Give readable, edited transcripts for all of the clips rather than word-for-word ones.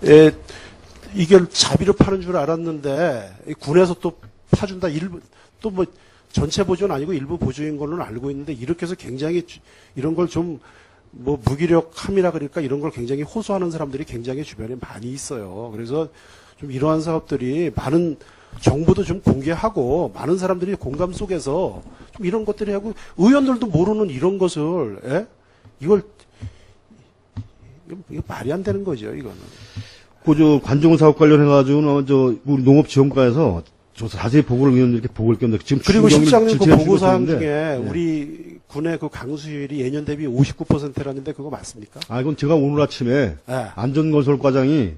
에, 이게 자비로 파는 줄 알았는데 이 군에서 또 파준다 일부 또 뭐 전체 보조는 아니고 일부 보조인 걸로는 알고 있는데 이렇게 해서 굉장히 이런 걸 좀 뭐 무기력함이라 그럴까 이런 걸 굉장히 호소하는 사람들이 굉장히 주변에 많이 있어요. 그래서 좀 이러한 사업들이 많은 정보도 좀 공개하고 많은 사람들이 공감 속에서 좀 이런 것들이 하고 의원들도 모르는 이런 것을 이걸 이거 말이 안 되는 거죠. 이거는. 그 관종 사업 관련해가지고는 우리 농업지원과에서 자세히 보고를 의원들께 보고를 꼈는데 지금 그리고 실장님 그 보고사항 중에 네. 우리 군의 그 강수율이 예년 대비 59%라는데 그거 맞습니까? 이건 제가 오늘 아침에 네. 안전건설과장이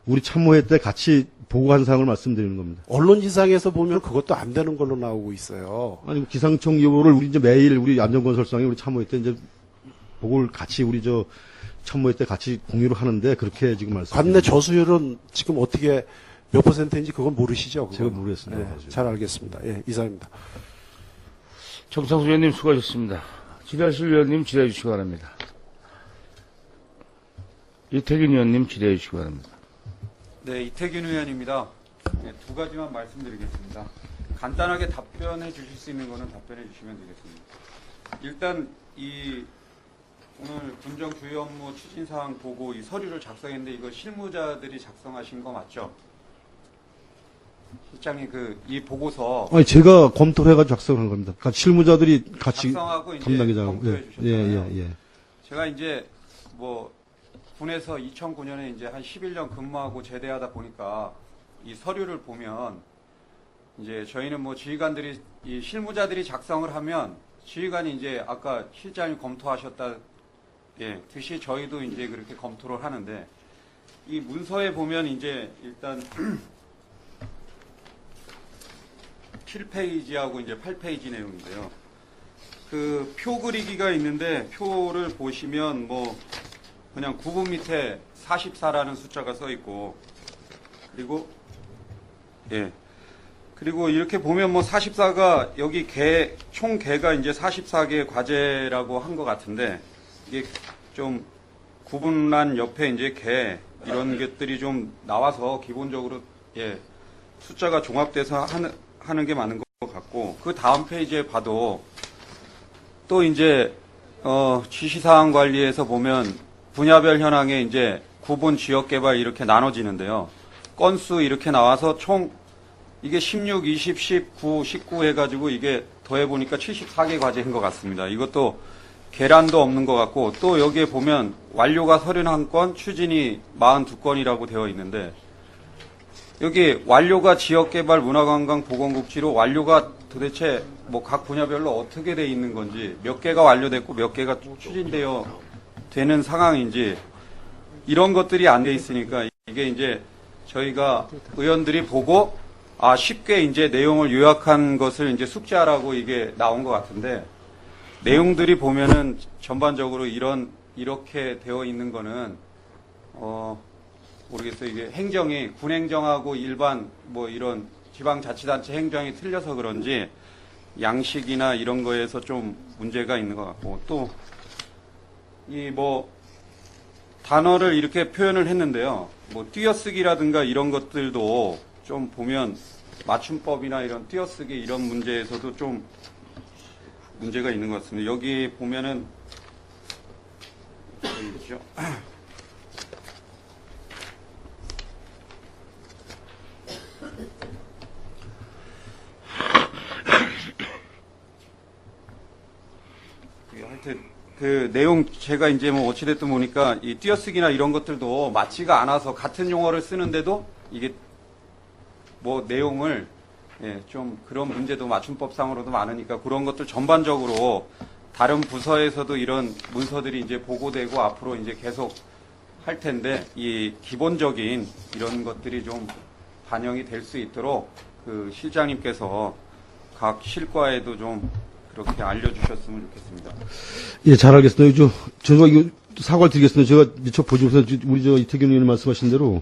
우리 참모회 때 같이 보고한 사항을 말씀드리는 겁니다. 언론지상에서 보면 그것도 안 되는 걸로 나오고 있어요. 아니 기상청 여부를 우리 이제 매일 우리 안전건설상에 우리 참모회 때 이제 보고를 같이 우리 참모회 때 같이 공유를 하는데 그렇게 지금 말씀. 관내 저수율은 지금 어떻게 몇 %인지 그건 모르시죠? 그건? 제가 모르겠습니다. 네, 잘 알겠습니다. 예, 이상입니다. 정상수 의원님 수고하셨습니다. 질의하실 의원님 질의해 주시기 바랍니다. 이태균 의원님 질의해 주시기 바랍니다. 네, 이태균 의원입니다. 네, 두 가지만 말씀드리겠습니다. 간단하게 답변해 주실 수 있는 거는 답변해 주시면 되겠습니다. 일단 오늘 군정 주요 업무 추진사항 보고 이 서류를 작성했는데 이거 실무자들이 작성하신 거 맞죠? 실장님 이 보고서 아니 제가 검토를 해가지고 작성한 겁니다. 실무자들이 같이 작성하고 이제 담당자하고 검토해 주셨잖아요. 예. 제가 이제 군에서 2009년에 이제 한 11년 근무하고 제대하다 보니까 이 서류를 보면 이제 저희는 지휘관들이 이 실무자들이 작성을 하면 지휘관이 이제 아까 실장님 검토하셨다 듯이 저희도 이제 그렇게 검토를 하는데 이 문서에 보면 이제 일단 7페이지하고 이제 8페이지 내용인데요. 그 표 그리기가 있는데 표를 보시면 그냥 구분 밑에 44라는 숫자가 써 있고 그리고 이렇게 보면 44가 여기 총 개가 이제 44개의 과제라고 한 것 같은데 이게 좀 구분란 옆에 이제 개 이런 것들이 좀 나와서 기본적으로 숫자가 종합돼서 하는 게 맞는 것 같고 그 다음 페이지에 봐도 또 이제 지시사항 관리에서 보면 분야별 현황에 이제 구분 지역 개발 이렇게 나눠지는데요. 건수 이렇게 나와서 총 이게 16, 20, 19, 19 해가지고 이게 더해보니까 74개 과제인 것 같습니다. 이것도 계란도 없는 것 같고 또 여기에 보면 완료가 31건, 추진이 42건이라고 되어 있는데 여기 완료가 지역개발, 문화관광, 보건복지로 완료가 도대체 각 분야별로 어떻게 돼 있는 건지 몇 개가 완료됐고 몇 개가 추진되어 되는 상황인지 이런 것들이 안 돼 있으니까 이게 이제 저희가 의원들이 보고 쉽게 이제 내용을 요약한 것을 이제 숙지하라고 이게 나온 것 같은데 내용들이 보면은 전반적으로 이렇게 되어 있는 거는 모르겠어요. 이게 행정이 군 행정하고 일반 이런 지방자치단체 행정이 틀려서 그런지 양식이나 이런 거에서 좀 문제가 있는 것 같고 또 단어를 이렇게 표현을 했는데요. 띄어쓰기라든가 이런 것들도 좀 보면 맞춤법이나 이런 띄어쓰기 이런 문제에서도 좀 문제가 있는 것 같습니다. 여기 보면은 여기 있죠. 하여튼 그 내용 제가 이제 어찌됐든 보니까 이 띄어쓰기나 이런 것들도 맞지가 않아서 같은 용어를 쓰는데도 이게 내용을 좀 그런 문제도 맞춤법상으로도 많으니까 그런 것들 전반적으로 다른 부서에서도 이런 문서들이 이제 보고되고 앞으로 이제 계속 할 텐데 이 기본적인 이런 것들이 좀 반영이 될 수 있도록 그 실장님께서 각 실과에도 좀 그렇게 알려주셨으면 좋겠습니다. 예, 잘 알겠습니다. 제가 이거 사과를 드리겠습니다. 제가 미처 보지 못해서 우리 이태균 의원님 말씀하신 대로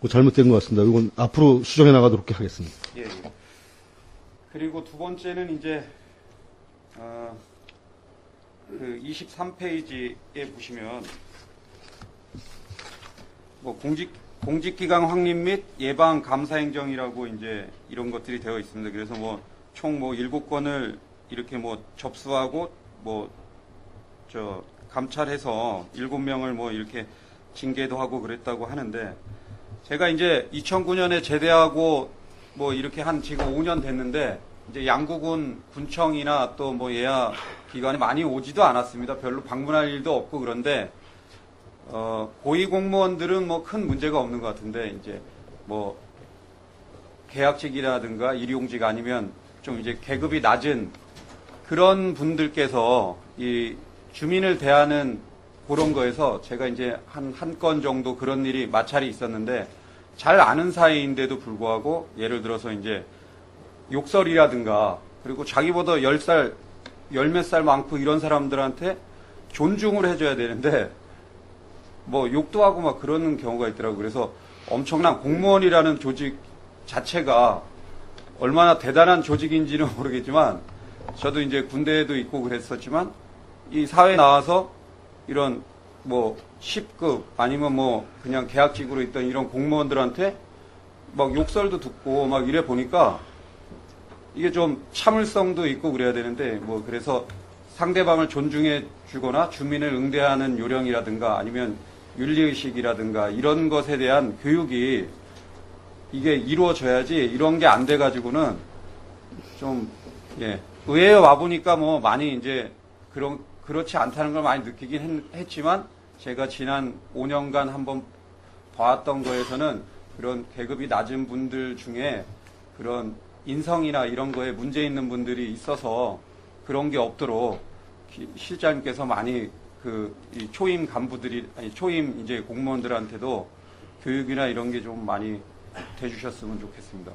잘못된 것 같습니다. 이건 앞으로 수정해 나가도록 하겠습니다. 예. 그리고 두 번째는 이제 그 23페이지에 보시면 공직기강 확립 및 예방 감사 행정이라고 이제 이런 것들이 되어 있습니다. 그래서 뭐 총 뭐 7건을 이렇게 뭐 접수하고 감찰해서 7명을 뭐 이렇게 징계도 하고 그랬다고 하는데, 제가 이제 2009년에 제대하고 뭐 이렇게 한 지금 5년 됐는데, 이제 양구군 군청이나 또 뭐 예하 기관에 많이 오지도 않았습니다. 별로 방문할 일도 없고. 그런데 고위 공무원들은 뭐 큰 문제가 없는 것 같은데, 이제 뭐 계약직이라든가 일용직 아니면 좀 이제 계급이 낮은 그런 분들께서 이 주민을 대하는 그런 거에서 제가 이제 한 건 정도 그런 일이 마찰이 있었는데, 잘 아는 사이인데도 불구하고 예를 들어서 이제 욕설이라든가, 그리고 자기보다 10살, 몇 살 많고 이런 사람들한테 존중을 해줘야 되는데 뭐 욕도 하고 막 그러는 경우가 있더라고요. 그래서 엄청난 공무원이라는 조직 자체가 얼마나 대단한 조직인지는 모르겠지만, 저도 이제 군대에도 있고 그랬었지만, 이 사회에 나와서 이런 뭐 10급 아니면 뭐 그냥 계약직으로 있던 이런 공무원들한테 막 욕설도 듣고 막 이래 보니까 이게 좀 참을성도 있고 그래야 되는데, 뭐 그래서 상대방을 존중해 주거나 주민을 응대하는 요령이라든가 아니면 윤리의식이라든가 이런 것에 대한 교육이 이게 이루어져야지, 이런 게 안 돼가지고는 좀, 의회에 와보니까 뭐 많이 이제 그렇지 않다는 걸 많이 느끼긴 했지만, 제가 지난 5년간 한번 봐왔던 거에서는 그런 계급이 낮은 분들 중에 그런 인성이나 이런 거에 문제 있는 분들이 있어서 그런 게 없도록 실장님께서 많이 이 초임 간부들이, 아니 초임 이제 공무원들한테도 교육이나 이런 게 좀 많이 돼주셨으면 좋겠습니다.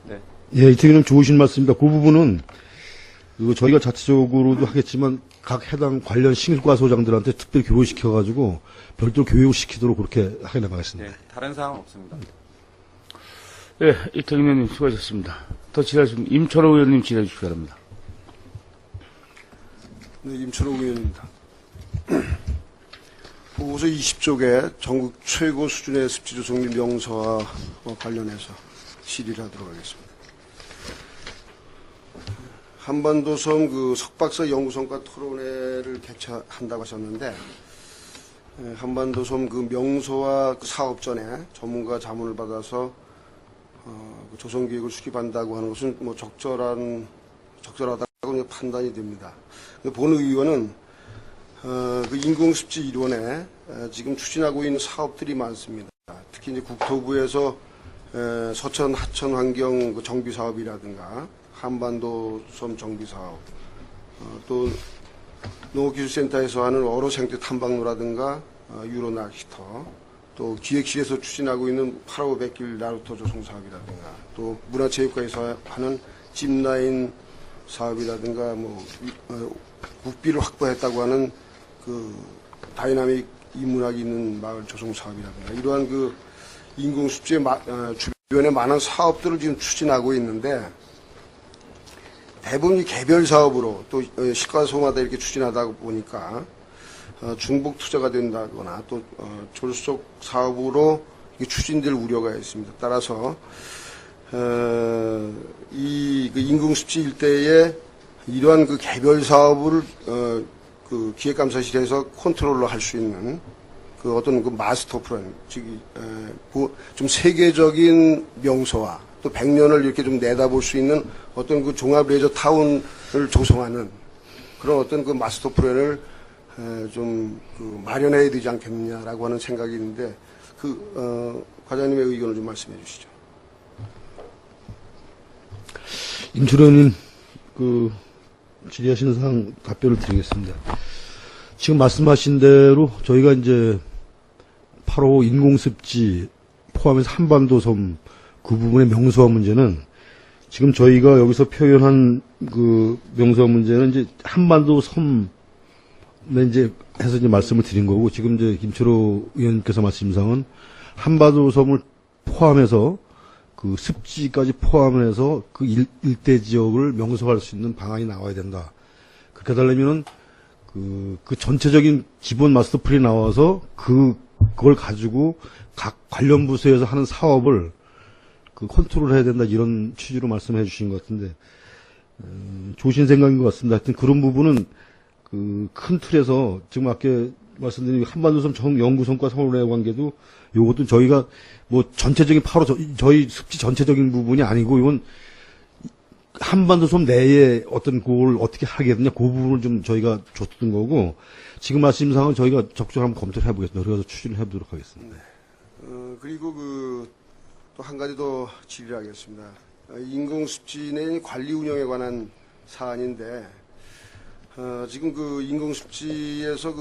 네. 예, 이태규님 좋으신 말씀입니다. 그 부분은 저희가 자체적으로도 하겠지만 각 해당 관련 신과소장들한테 특별히 교육시켜가지고 별도로 교육시키도록 그렇게 하게 나가겠습니다. 네, 다른 사항은 없습니다. 예, 이태균 의원님 수고하셨습니다. 더 질의하신 임철호 의원님 질의해 주시기 바랍니다. 네, 임철호 의원입니다. 보고서 20쪽에 전국 최고 수준의 습지 조성 및 명서와 관련해서 질의를 하도록 하겠습니다. 한반도 섬 석박사 연구성과 토론회를 개최한다고 하셨는데, 한반도 섬 명소와 사업 전에 전문가 자문을 받아서 조성 계획을 수립한다고 하는 것은 뭐 적절하다고 판단이 됩니다. 본 의원은 인공습지 일원에 지금 추진하고 있는 사업들이 많습니다. 특히 이제 국토부에서 서천 하천 환경 정비 사업이라든가 한반도 섬 정비 사업, 또 농업기술센터에서 하는 어로 생태 탐방로라든가 유로 낚시터, 또 기획실에서 추진하고 있는 8,500길 나루터 조성 사업이라든가, 또 문화체육관에서 하는 짚라인 사업이라든가, 뭐 국비를 확보했다고 하는 다이나믹 인문학이 있는 마을 조성 사업이라든가, 이러한 인공습지 주변에 많은 사업들을 지금 추진하고 있는데, 대부분 개별 사업으로 또 시가소마다 이렇게 추진하다 보니까 중복 투자가 된다거나 또 졸속 사업으로 추진될 우려가 있습니다. 따라서 이 인공습지 일대에 이러한 개별 사업을 기획감사실에서 컨트롤로 할 수 있는 어떤 마스터 플랜, 즉 좀 세계적인 명소와 또 100년을 이렇게 좀 내다볼 수 있는 어떤 종합 레저 타운을 조성하는 그런 어떤 마스터 플랜을 좀 마련해야 되지 않겠느냐라고 하는 생각이 있는데, 과장님의 의견을 좀 말씀해 주시죠. 임철호 의원님, 질의하시는 사항 답변을 드리겠습니다. 지금 말씀하신 대로 저희가 이제 8호 인공습지 포함해서 한반도 섬 그 부분의 명소화 문제는 지금 저희가 여기서 표현한 명소화 문제는 이제 한반도 섬에 이제 해서 이제 말씀을 드린 거고, 지금 이제 김철호 의원님께서 말씀상은 한반도 섬을 포함해서 습지까지 포함해서 일대 지역을 명소화할 수 있는 방안이 나와야 된다. 그렇게 하려면은 전체적인 기본 마스터 플랜이 나와서 그걸 가지고 각 관련 부서에서 하는 사업을 그 컨트롤 해야 된다 이런 취지로 말씀해 주신 것 같은데 좋으신 생각인 것 같습니다. 하여튼 그런 부분은 그 큰 틀에서 지금 아까 말씀드린 한반도섬 연구성과 서울의 관계도 요것도 저희가 뭐 전체적인 저희 습지 전체적인 부분이 아니고 이건 한반도섬 내에 어떤 그걸 어떻게 하겠느냐 그 부분을 좀 저희가 줬던 거고 지금 말씀상은 저희가 적극적으로 한번 검토를 해보겠습니다. 그래서 추진을 해보도록 하겠습니다. 그리고 또 한 가지 더 질의를 하겠습니다. 인공습지 내 관리 운영에 관한 사안인데, 지금 그 인공습지에서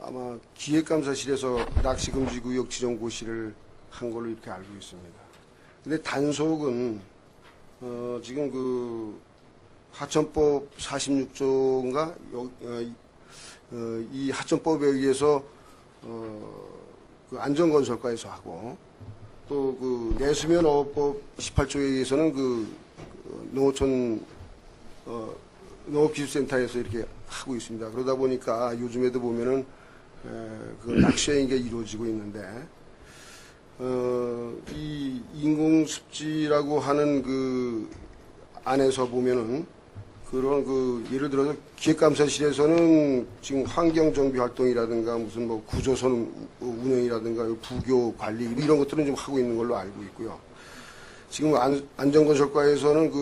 아마 기획감사실에서 낚시금지구역 지정 고시를 한 걸로 이렇게 알고 있습니다. 근데 단속은, 지금 하천법 46조인가, 이 하천법에 의해서, 그 안전건설과에서 하고 또 그 내수면 어업법 18조에 의해서는 농어촌 농업기술센터에서 이렇게 하고 있습니다. 그러다 보니까 요즘에도 보면은 그 낚시행위가 이루어지고 있는데 이 인공습지라고 하는 그 안에서 보면은 그런 예를 들어서 기획감사실에서는 지금 환경정비 활동이라든가 무슨 뭐 구조선 운영이라든가 부교 관리 이런 것들은 좀 하고 있는 걸로 알고 있고요. 지금 안전건설과에서는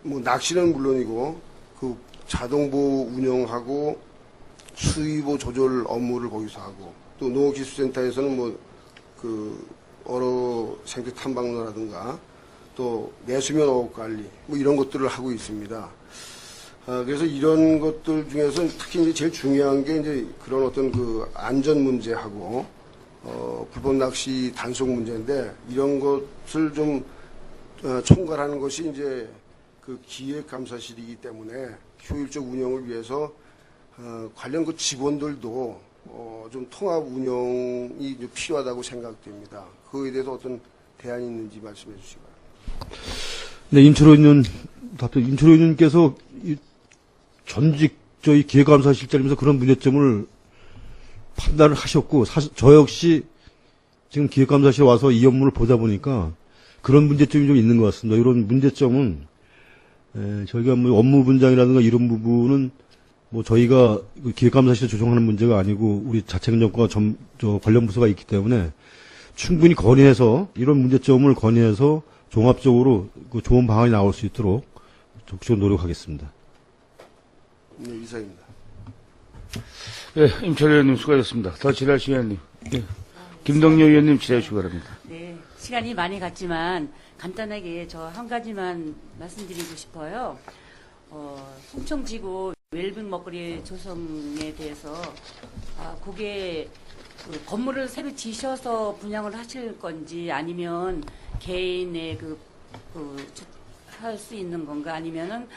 뭐 낚시는 물론이고 그 자동보 운영하고 수위보 조절 업무를 거기서 하고 또 농업기술센터에서는 뭐 어로 생태 탐방로라든가 또 내수면 어업 관리 뭐 이런 것들을 하고 있습니다. 그래서 이런 것들 중에서 특히 이제 제일 중요한 게 이제 그런 어떤 안전 문제하고 불법 낚시 단속 문제인데 이런 것을 좀 총괄하는 것이 이제 그 기획감사실이기 때문에 효율적 운영을 위해서 관련 그 직원들도 좀 통합 운영이 좀 필요하다고 생각됩니다. 그거에 대해서 어떤 대안이 있는지 말씀해 주시기 바랍니다. 네, 임철호 의원님께서 전직 저희 기획감사실장이면서 그런 문제점을 판단을 하셨고, 사실 저 역시 지금 기획감사실에 와서 이 업무를 보다 보니까 그런 문제점이 좀 있는 것 같습니다. 이런 문제점은 저희가 뭐 업무 분장이라든가 이런 부분은 뭐 저희가 기획감사실에 조정하는 문제가 아니고 우리 자체행정과 관련 부서가 있기 때문에 충분히 건의해서 이런 문제점을 건의해서 종합적으로 좋은 방안이 나올 수 있도록 적극적으로 노력하겠습니다. 네, 이상입니다. 예, 임철호 의원님 수고하셨습니다. 더 질의하실 의원님. 예. 김동료 의원님 질의해 주시기 바랍니다. 네, 시간이 많이 갔지만 간단하게 저 한 가지만 말씀드리고 싶어요. 송청지구 웰빙 먹거리 조성에 대해서 그게 건물을 새로 지셔서 분양을 하실 건지 아니면 개인의 할 수 있는 건가 아니면은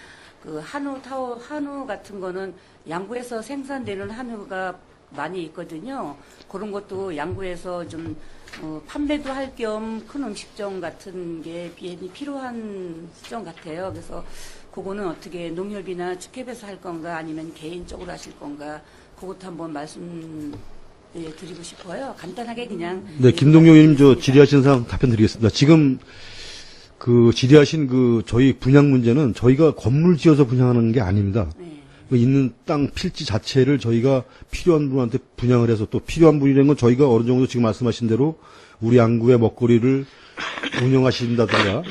한우 같은 거는 양구에서 생산되는 한우가 많이 있거든요. 그런 것도 양구에서 좀 판매도 할 겸 큰 음식점 같은 게 필요한 시점 같아요. 그래서 그거는 어떻게 농협이나 축협에서 할 건가 아니면 개인적으로 하실 건가 그것도 한번 드리고 싶어요. 간단하게 그냥. 네, 김동용 의원님 질의하신 사항 답변 드리겠습니다. 지금 질의하신 저희 분양 문제는 저희가 건물 지어서 분양하는 게 아닙니다. 네. 있는 땅 필지 자체를 저희가 필요한 분한테 분양을 해서 또 필요한 분이라는 건 저희가 어느 정도 지금 말씀하신 대로 우리 양구의 먹거리를 운영하신다든가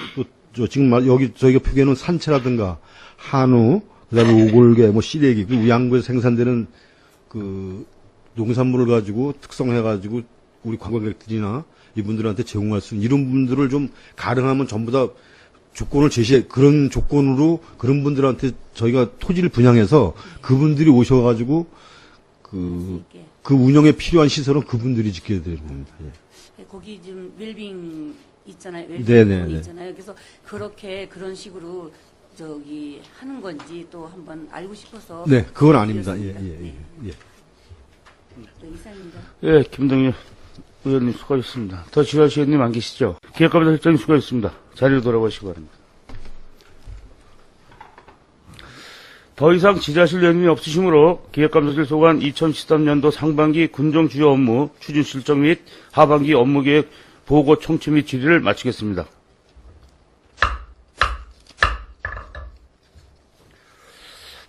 또 지금 여기 저희가 표기해놓은 산채라든가 한우 그다음에 오골계 뭐 시래기 우리 양구에서 생산되는 농산물을 가지고 특성해가지고 우리 관광객들이나 이분들한테 제공할 수 있는 이런 분들을 좀 가능하면 전부 다 조건을 그런 조건으로 그런 분들한테 저희가 토지를 분양해서 그분들이 오셔가지고 그 운영에 필요한 시설은 그분들이 짓게 되는 겁니다. 예. 거기 지금 웰빙 있잖아요. 웰빙 네네. 있잖아요. 그래서 그런 식으로 하는 건지 또 한번 알고 싶어서. 네, 그건 아닙니다. 예. 네, 이상입니다. 예, 김동료 의원님 수고하셨습니다. 더 질의하실 의원님 안 계시죠? 기획감사실장님 수고하셨습니다. 자리로 돌아가시기 바랍니다. 더 이상 질의하실 내용이 없으시므로 기획감사실 소관 2013년도 상반기 군정 주요 업무 추진 실적 및 하반기 업무 계획 보고 청취 및 질의를 마치겠습니다.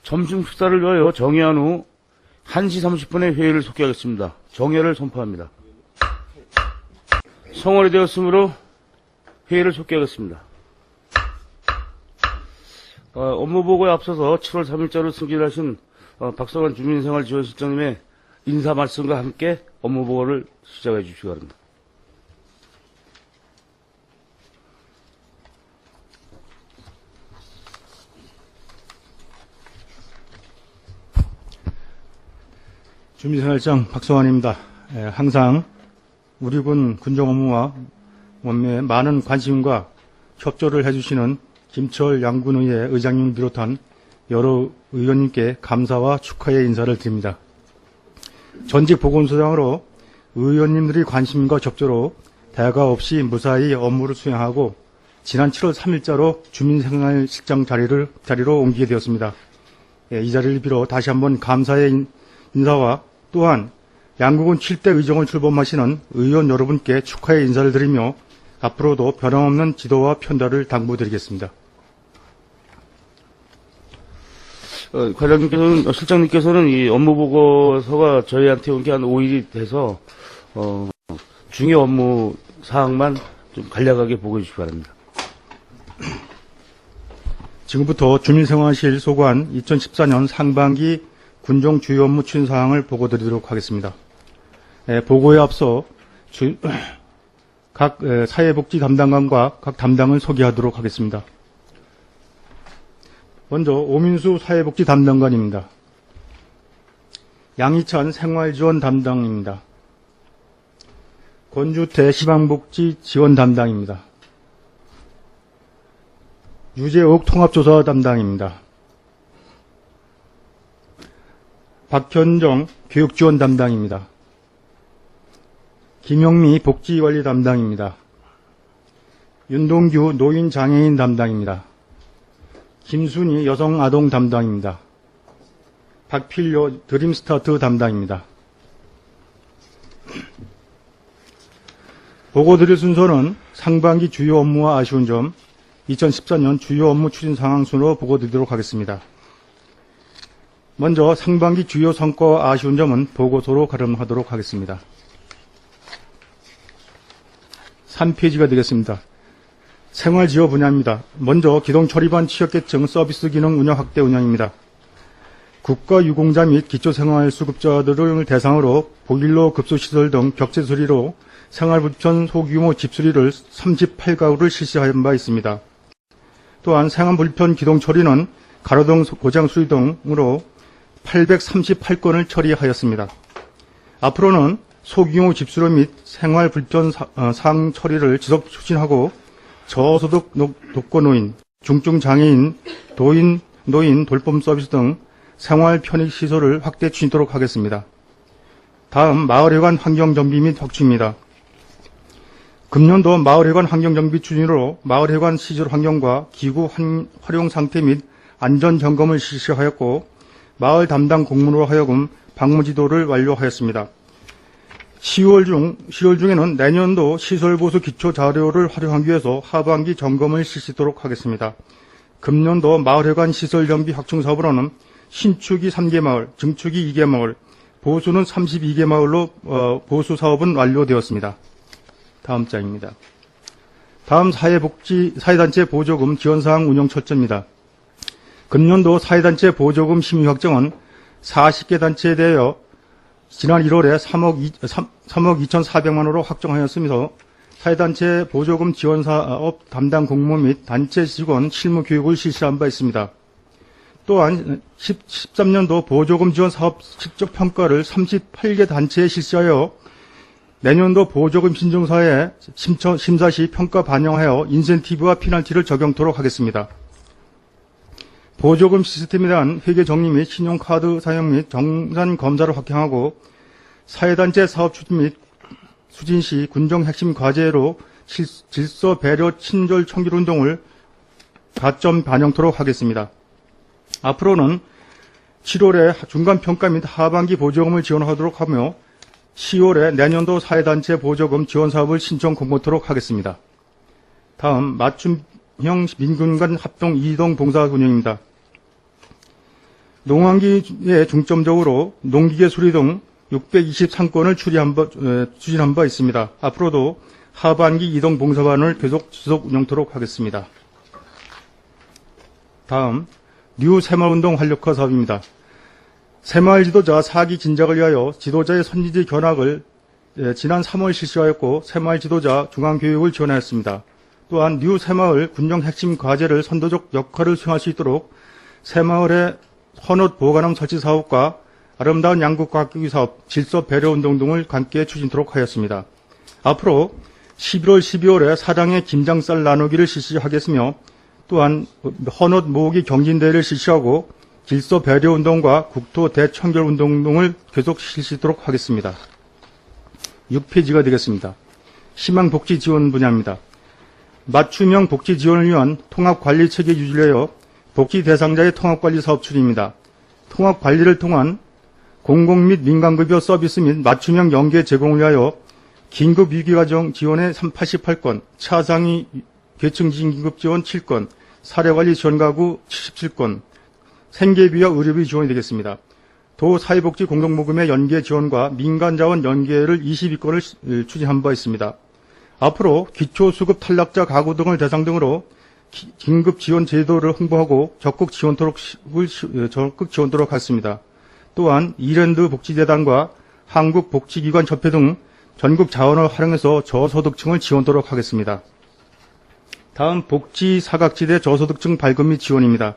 점심 식사를 위하여 정회한 후 1시 30분에 회의를 속개하겠습니다. 정회를 선포합니다. 성원이 되었으므로 회의를 속개하겠습니다. 업무보고에 앞서서 7월 3일자로 승진하신 박성환 주민생활지원실장님의 인사 말씀과 함께 업무보고를 시작해 주시기 바랍니다. 주민생활장 박성환입니다. 항상 우리 군 군정 업무와 원매에 많은 관심과 협조를 해주시는 김철 양군의회 의장님 비롯한 여러 의원님께 감사와 축하의 인사를 드립니다. 전직 보건소장으로 의원님들의 관심과 협조로 대가 없이 무사히 업무를 수행하고 지난 7월 3일자로 주민생활실장 자리로 옮기게 되었습니다. 이 자리를 빌어 다시 한번 감사의 인사와 또한 양구군 7대 의정을 출범하시는 의원 여러분께 축하의 인사를 드리며 앞으로도 변함없는 지도와 편달을 당부드리겠습니다. 과장님께서는, 실장님께서는 이 업무보고서가 저희한테 온 게 한 5일이 돼서, 중요 업무 사항만 좀 간략하게 보고해 주시기 바랍니다. 지금부터 주민생활실 소관 2014년 상반기 군정 주요 업무 추진 사항을 보고드리도록 하겠습니다. 보고에 앞서 각 사회복지 담당관과 각 담당을 소개하도록 하겠습니다. 먼저 오민수 사회복지 담당관입니다. 양희찬 생활지원 담당입니다. 권주태 시방복지 지원 담당입니다. 유재옥 통합조사 담당입니다. 박현정 교육지원 담당입니다. 김영미 복지관리 담당입니다. 윤동규 노인장애인 담당입니다. 김순희 여성아동 담당입니다. 박필요 드림스타트 담당입니다. 보고드릴 순서는 상반기 주요 업무와 아쉬운 점, 2014년 주요 업무 추진 상황 순으로 보고드리도록 하겠습니다. 먼저 상반기 주요 성과와 아쉬운 점은 보고서로 가름하도록 하겠습니다. 3페이지가 되겠습니다. 생활지원 분야입니다. 먼저 기동처리반 취약계층 서비스 기능 운영 확대 운영입니다. 국가유공자 및 기초생활수급자들을 대상으로 보일러 급수시설 등 벽체 수리로 생활불편 소규모 집 수리를 38가구를 실시한 바 있습니다. 또한 생활불편 기동처리는 가로등 고장 수리 등으로 838건을 처리하였습니다. 앞으로는 소규모 집수리 및 생활불편 사항 처리를 지속 추진하고 저소득 독거노인, 중증장애인, 노인 돌봄 서비스 등 생활 편익 시설을 확대 추진하도록 하겠습니다. 다음 마을회관 환경정비 및 확충입니다. 금년도 마을회관 환경정비 추진으로 마을회관 시설 환경과 기구 활용 상태 및 안전 점검을 실시하였고 마을 담당 공무원으로 하여금 방문지도를 완료하였습니다. 10월 중에는 내년도 시설보수 기초자료를 활용하기 위해서 하반기 점검을 실시하도록 하겠습니다. 금년도 마을회관 시설 정비 확충 사업으로는 신축이 3개 마을, 증축이 2개 마을, 보수는 32개 마을로 보수 사업은 완료되었습니다. 다음 장입니다. 다음 사회단체 보조금 지원사항 운영 철저입니다. 금년도 사회단체 보조금 심의 확정은 40개 단체에 대하여 지난 1월에 3억 2,400만 원으로 확정하였으면서 사회단체 보조금 지원사업 담당 공무원 및 단체 직원 실무 교육을 실시한 바 있습니다. 또한 13년도 보조금 지원 사업 실적 평가를 38개 단체에 실시하여 내년도 보조금 신청사에 심사 시 평가 반영하여 인센티브와 피널티를 적용토록 하겠습니다. 보조금 시스템에 대한 회계 정리 및 신용카드 사용 및 정산 검사를 확대하고 사회단체 사업 추진 및 수진 시 군정 핵심 과제로 질서 배려 친절 청결 운동을 가점 반영토록 하겠습니다. 앞으로는 7월에 중간평가 및 하반기 보조금을 지원하도록 하며 10월에 내년도 사회단체 보조금 지원 사업을 신청 공고토록 하겠습니다. 다음 맞춤형 민군 간 합동 이동 봉사 운영입니다. 농한기에 중점적으로 농기계 수리 등 623건을 추진한 바 있습니다. 앞으로도 하반기 이동 봉사반을 계속 지속 운영토록 하겠습니다. 다음 뉴 새마을운동 활력화 사업입니다. 새마을 지도자 4기 진작을 위하여 지도자의 선지지 견학을 지난 3월 실시하였고 새마을 지도자 중앙교육을 지원하였습니다. 또한 뉴 새마을 군정 핵심 과제를 선도적 역할을 수행할 수 있도록 새마을의 헌옷 보관함 설치 사업과 아름다운 양국 가꾸기 사업, 질서 배려 운동 등을 함께 추진토록 하였습니다. 앞으로 11월, 12월에 사당의 김장쌀 나누기를 실시하겠으며 또한 헌옷 모으기 경진대회를 실시하고 질서 배려 운동과 국토 대청결 운동 등을 계속 실시하도록 하겠습니다. 6페이지가 되겠습니다. 희망복지 지원 분야입니다. 맞춤형 복지 지원을 위한 통합관리 체계 유지를 하여 복지 대상자의 통합관리 사업 추진입니다. 통합관리를 통한 공공 및 민간급여 서비스 및 맞춤형 연계 제공을 위하여 긴급위기가정 지원에 88건, 차상위 계층 긴급 지원 7건, 사례관리 지원가구 77건, 생계비와 의료비 지원이 되겠습니다. 도 사회복지 공동모금의 연계 지원과 민간자원 연계를 22건을 추진한 바 있습니다. 앞으로 기초수급 탈락자 가구 등을 대상 등으로 긴급 지원 제도를 홍보하고 적극 지원토록 하겠습니다. 또한 이랜드 복지재단과 한국복지기관 협회 등 전국 자원을 활용해서 저소득층을 지원토록 하겠습니다. 다음 복지 사각지대 저소득층 발급 및 지원입니다.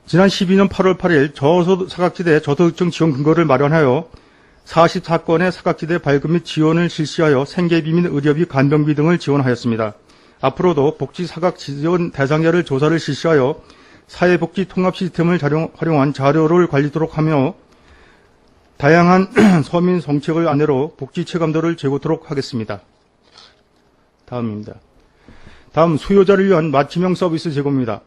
지난 12년 8월 8일 사각지대 저소득층 지원 근거를 마련하여 44건의 사각지대 발급 및 지원을 실시하여 생계비 및 의료비, 간병비 등을 지원하였습니다. 앞으로도 복지 사각 지원 대상자를 조사를 실시하여 사회복지 통합 시스템을 활용한 자료를 관리토록 하며 다양한 서민 정책을 안내로 복지 체감도를 제고토록 하겠습니다. 다음입니다. 다음 수요자를 위한 맞춤형 서비스 제공입니다.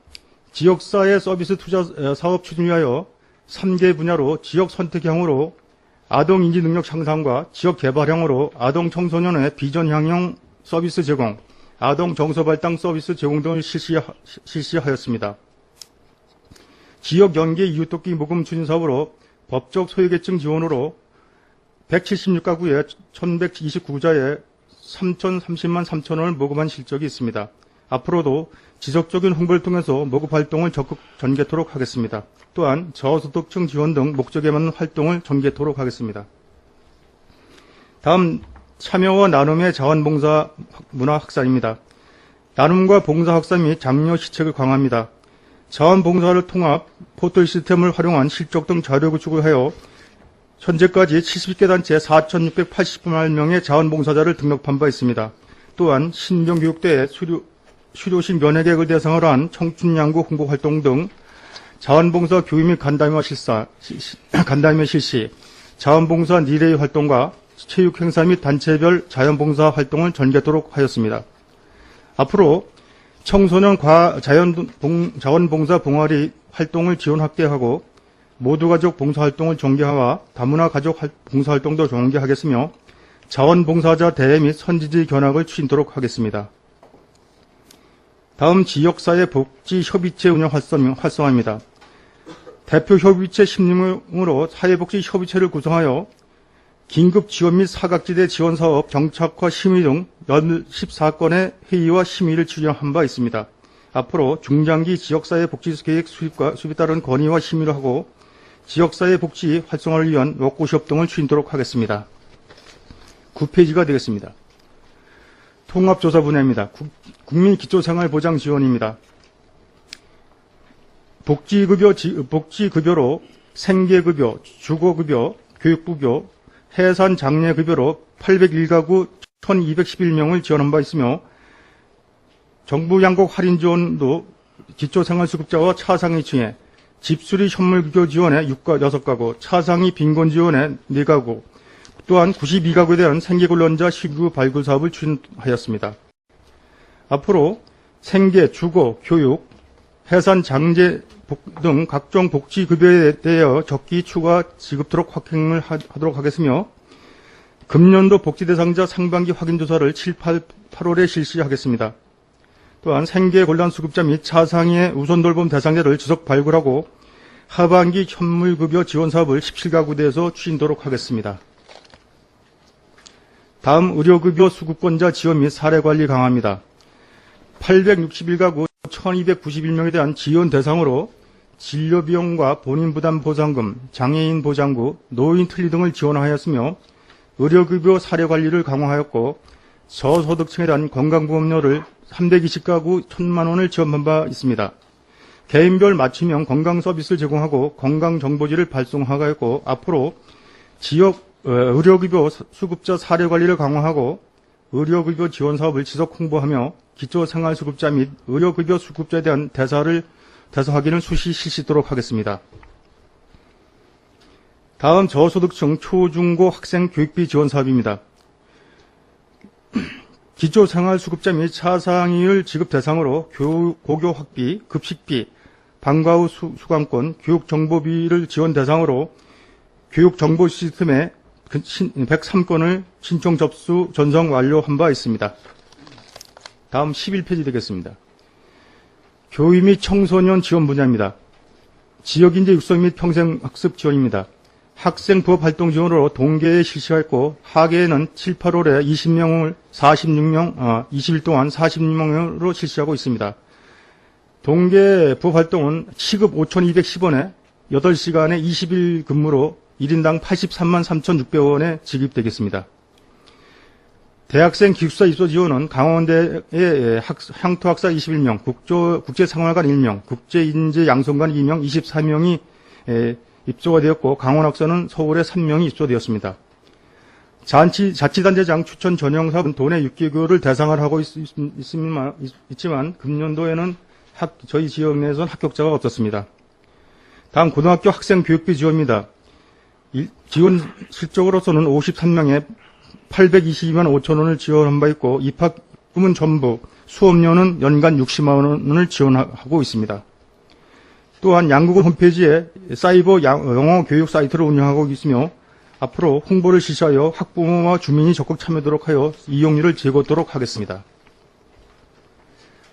지역사회 서비스 투자 사업 추진 위하여 3개 분야로 지역 선택형으로 아동 인지 능력 향상과 지역 개발형으로 아동 청소년의 비전 향형 서비스 제공, 아동 정서 발달 서비스 제공 등을 실시하였습니다. 지역 연계 이웃돕기 모금 추진 사업으로 법적 소외계층 지원으로 176가구에 1129구자에 3,030만 3천원을 모금한 실적이 있습니다. 앞으로도 지속적인 홍보를 통해서 모금 활동을 적극 전개토록 하겠습니다. 또한 저소득층 지원 등 목적에 맞는 활동을 전개토록 하겠습니다. 다음 참여와 나눔의 자원봉사 문화 확산입니다. 나눔과 봉사 확산 및 장려 시책을 강화합니다. 자원봉사를 통합 포털 시스템을 활용한 실적 등 자료 구축을 하여 현재까지 70개 단체 4,688명의 자원봉사자를 등록한 바 있습니다. 또한 신병교육대회 수료식 면회객을 대상으로 한 청춘양구 홍보활동 등 자원봉사 교육 및 간담회 실시, 자원봉사 리레이 활동과 체육 행사 및 단체별 자원봉사 활동을 전개토록 하였습니다. 앞으로 청소년 자원봉사 봉화리 활동을 지원 확대하고 모두가족 봉사활동을 전개하와 다문화 가족 봉사활동도 전개하겠으며 자원봉사자 대회 및 선지지 견학을 추진토록 하겠습니다. 다음 지역사회 복지협의체 운영 활성화입니다. 대표 협의체 10명으로 사회복지 협의체를 구성하여 긴급 지원 및 사각지대 지원 사업 정착화 심의 등 14건의 회의와 심의를 추진한 바 있습니다. 앞으로 중장기 지역사회 복지 계획 수립에 따른 건의와 심의를 하고 지역사회 복지 활성화를 위한 워크숍 등을 추진토록 하겠습니다. 9페이지가 되겠습니다. 통합조사 분야입니다. 국민기초생활보장 지원입니다. 복지급여로 생계급여, 주거급여, 교육급여, 해산장려급여로 801가구 1211명을 지원한 바 있으며 정부 양곡 할인 지원도 기초생활수급자와 차상위층에 집수리 현물급여 지원에 6가구, 차상위 빈곤 지원에 4가구, 또한 92가구에 대한 생계곤란자 신규 발굴 사업을 추진하였습니다. 앞으로 생계, 주거, 교육, 해산 장제 등 각종 복지급여에 대하여 적기 추가 지급토록 확행을 하도록 하겠으며 금년도 복지 대상자 상반기 확인 조사를 7, 8월에 실시하겠습니다. 또한 생계곤란 수급자 및 차상위의 우선 돌봄 대상자를 지속 발굴하고 하반기 현물급여 지원 사업을 17가구대에서 추진토록 하겠습니다. 다음 의료급여 수급권자 지원 및 사례관리 강화입니다. 861가구 1291명에 대한 지원 대상으로 진료비용과 본인부담 보상금, 장애인 보장구, 노인 틀리 등을 지원하였으며 의료급여 사례관리를 강화하였고 저소득층에 대한 건강보험료를 320가구 1,000만 원을 지원한 바 있습니다. 개인별 맞춤형 건강서비스를 제공하고 건강정보지를 발송하였고 앞으로 지역 의료급여 수급자 사례관리를 강화하고 의료급여 지원 사업을 지속 홍보하며 기초생활수급자 및 의료급여 수급자에 대한 대사 확인을 수시 실시하도록 하겠습니다. 다음 저소득층 초중고 학생 교육비 지원 사업입니다. 기초생활수급자 및 차상위를 지급 대상으로 고교 학비, 급식비, 방과 후 수강권, 교육정보비를 지원 대상으로 교육정보 시스템에 103건을 신청 접수 전송 완료한 바 있습니다. 다음 11페이지 되겠습니다. 교육 및 청소년 지원 분야입니다. 지역인재 육성 및 평생학습 지원입니다. 학생 부업 활동 지원으로 동계에 실시하였고 하계에는 7, 8월에 20명을 20일 동안 46명으로 실시하고 있습니다. 동계 부업 활동은 시급 5,210원에 8시간에 20일 근무로 1인당 83만 3,600원에 지급되겠습니다. 대학생 기숙사 입소 지원은 강원대의 향토학사 21명, 국제상활관 1명, 국제인재양성관 2명, 24명이 입소가 되었고 강원학사는 서울에 3명이 입소되었습니다. 자치단체장 추천 전형 사업은 도내 6개교를 대상을 하고 있지만 금년도에는 저희 지역 내에서는 합격자가 없었습니다. 다음 고등학교 학생 교육비 지원입니다. 지원 실적으로서는 53명에 822만 5천 원을 지원한 바 있고 입학금은 전부, 수업료는 연간 60만 원을 지원하고 있습니다. 또한 양국은 홈페이지에 사이버 영어 교육 사이트를 운영하고 있으며 앞으로 홍보를 실시하여 학부모와 주민이 적극 참여하도록 하여 이용률을 제고하도록 하겠습니다.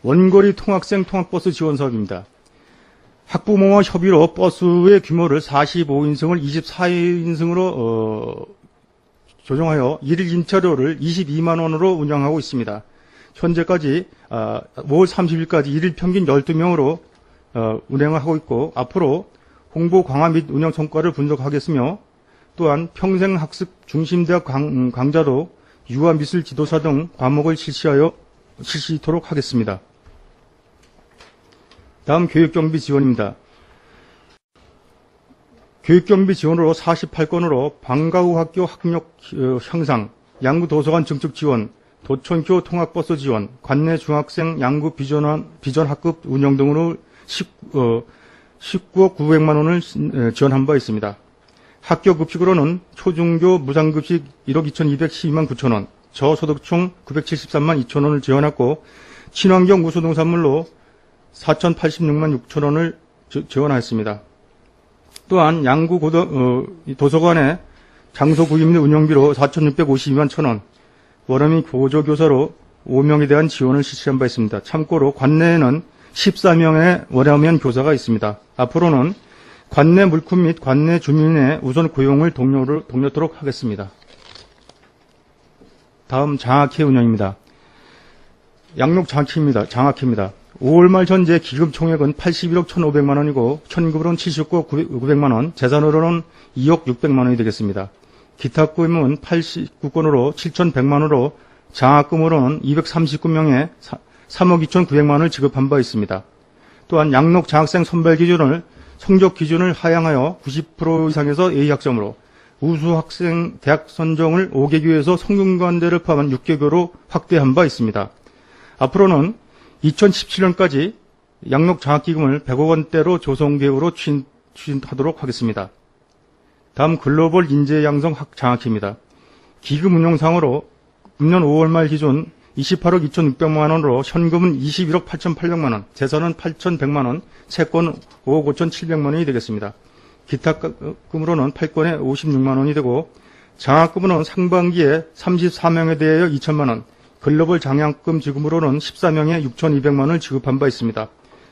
원거리 통학생 통학버스 지원 사업입니다. 학부모와 협의로 버스의 규모를 45인승을 24인승으로 조정하여 1일 임차료를 22만 원으로 운영하고 있습니다. 현재까지 5월 30일까지 1일 평균 12명으로 운행을 하고 있고 앞으로 홍보 강화 및 운영 성과를 분석하겠으며 또한 평생학습 중심대학 강좌로 유아미술 지도사 등 과목을 실시토록 하겠습니다. 다음 교육경비 지원입니다. 교육경비 지원으로 48건으로 방과 후 학교 학력 향상, 양구 도서관 증축 지원, 도촌교 통학버스 지원, 관내 중학생 양구 비전 학급 운영 등으로 19억 900만 원을 지원한 바 있습니다. 학교 급식으로는 초중교 무상급식 1억 2,212만 9천 원, 저소득층 973만 2천 원을 지원했고 친환경 우수농산물로 4,086만 6천 원을 지원하였습니다. 또한 양구 도서관의 장소 구입 및 운영비로 4,652만 1천 원, 원어민 보조교사로 5명에 대한 지원을 실시한 바 있습니다. 참고로 관내에는 14명의 원어민 교사가 있습니다. 앞으로는 관내 물품 및 관내 주민의 우선 고용을 독려토록 하겠습니다. 다음 장학회 운영입니다. 양록 장학회입니다. 5월 말 현재 기금 총액은 81억 1,500만 원이고 현금으로는 79억 900만 원, 재산으로는 2억 600만 원이 되겠습니다. 기타금은 89건으로 7,100만 원으로 장학금으로는 239명에 3억 2,900만 원을 지급한 바 있습니다. 또한 양록 장학생 선발 기준을 성적 기준을 하향하여 90% 이상에서 A학점으로 우수 학생 대학 선정을 5개교에서 성균관대를 포함한 6개교로 확대한 바 있습니다. 앞으로는 2017년까지 양록 장학기금을 100억 원대로 조성계획으로 추진하도록 하겠습니다. 다음 글로벌 인재 양성 장학회입니다. 기금 운용상으로 금년 5월 말 기준 28억 2,600만 원으로 현금은 21억 8,800만 원, 재산은 8,100만 원, 채권 5억 5,700만 원이 되겠습니다. 기타금으로는 8건에 56만 원이 되고 장학금으로는 상반기에 34명에 대하여 2천만 원, 글로벌 장학금 지급으로는 14명에 6,200만 원을 지급한 바 있습니다.